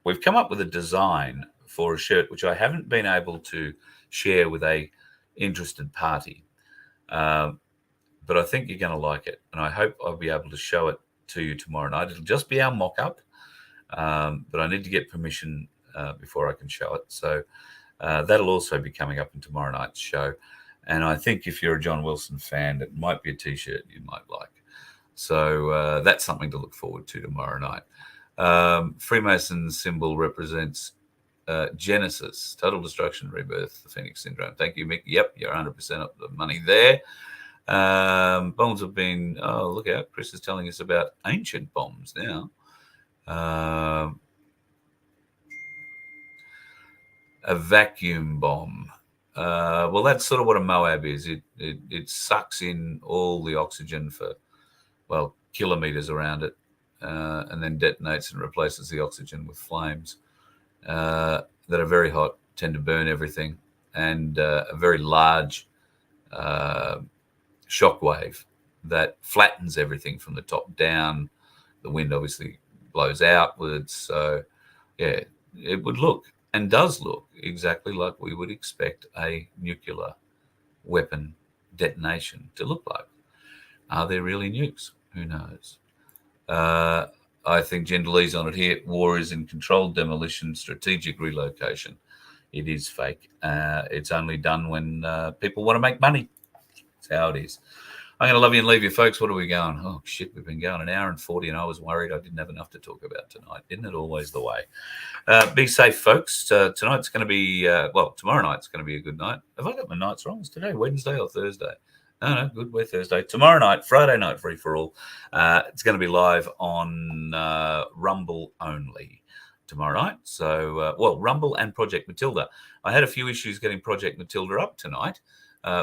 S2: we've come up with a design for a shirt which I haven't been able to share with a interested party, but I think you're going to like it, and I hope I'll be able to show it to you tomorrow night. It'll just be our mock-up, but I need to get permission before I can show it. So that'll also be coming up in tomorrow night's show. And I think if you're a John Wilson fan, it might be a T-shirt you might like. So that's something to look forward to tomorrow night. Freemason symbol represents Genesis, total destruction, rebirth, the Phoenix syndrome. Thank you, Mick. Yep, you're 100% up the money there. Bombs have been, oh, look out. Chris is telling us about ancient bombs now. A vacuum bomb. Well, that's sort of what a MOAB is. It sucks in all the oxygen for, well, kilometers around it, and then detonates and replaces the oxygen with flames that are very hot, tend to burn everything, and a very large shock wave that flattens everything from the top down. The wind obviously blows outwards. So, yeah, it would look and does look exactly like we would expect a nuclear weapon detonation to look like. Are there really nukes? Who knows? I think Genderlee's on it here. War is in controlled demolition, strategic relocation. It is fake. It's only done when people want to make money. That's how it is. I'm going to love you and leave you, folks. What are we going? Oh, shit, we've been going an hour and 40, and I was worried I didn't have enough to talk about tonight. Isn't it always the way? Be safe, folks. Tonight's going to be, tomorrow night's going to be a good night. Have I got my nights wrong? Is today Wednesday or Thursday? No, good. We're Thursday. Tomorrow night, Friday night, free for all. It's going to be live on Rumble only tomorrow night. So, Rumble and Project Matilda. I had a few issues getting Project Matilda up tonight.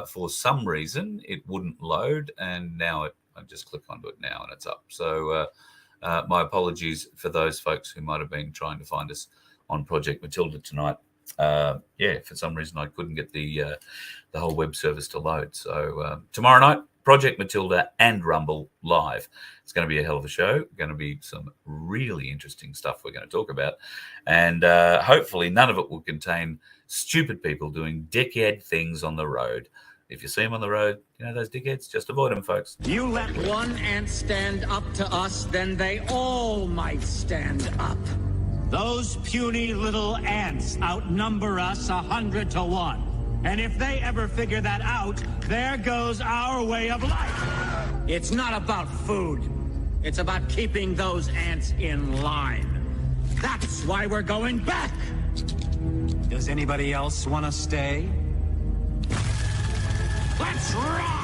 S2: For some reason, it wouldn't load, and now I just click onto it now and it's up. So my apologies for those folks who might have been trying to find us on Project Matilda tonight. For some reason I couldn't get the whole web service to load. So tomorrow night, Project Matilda and Rumble live. It's going to be a hell of a show. Going to be some really interesting stuff we're going to talk about. And hopefully none of it will contain stupid people doing dickhead things on the road. If you see them on the road, you know those dickheads, just avoid them, folks.
S3: You let one ant stand up to us, then they all might stand up.
S4: Those puny little ants outnumber us 100 to 1. And if they ever figure that out, there goes our way of life.
S3: It's not about food. It's about keeping those ants in line. That's why we're going back.
S4: Does anybody else want to stay?
S3: Let's rock!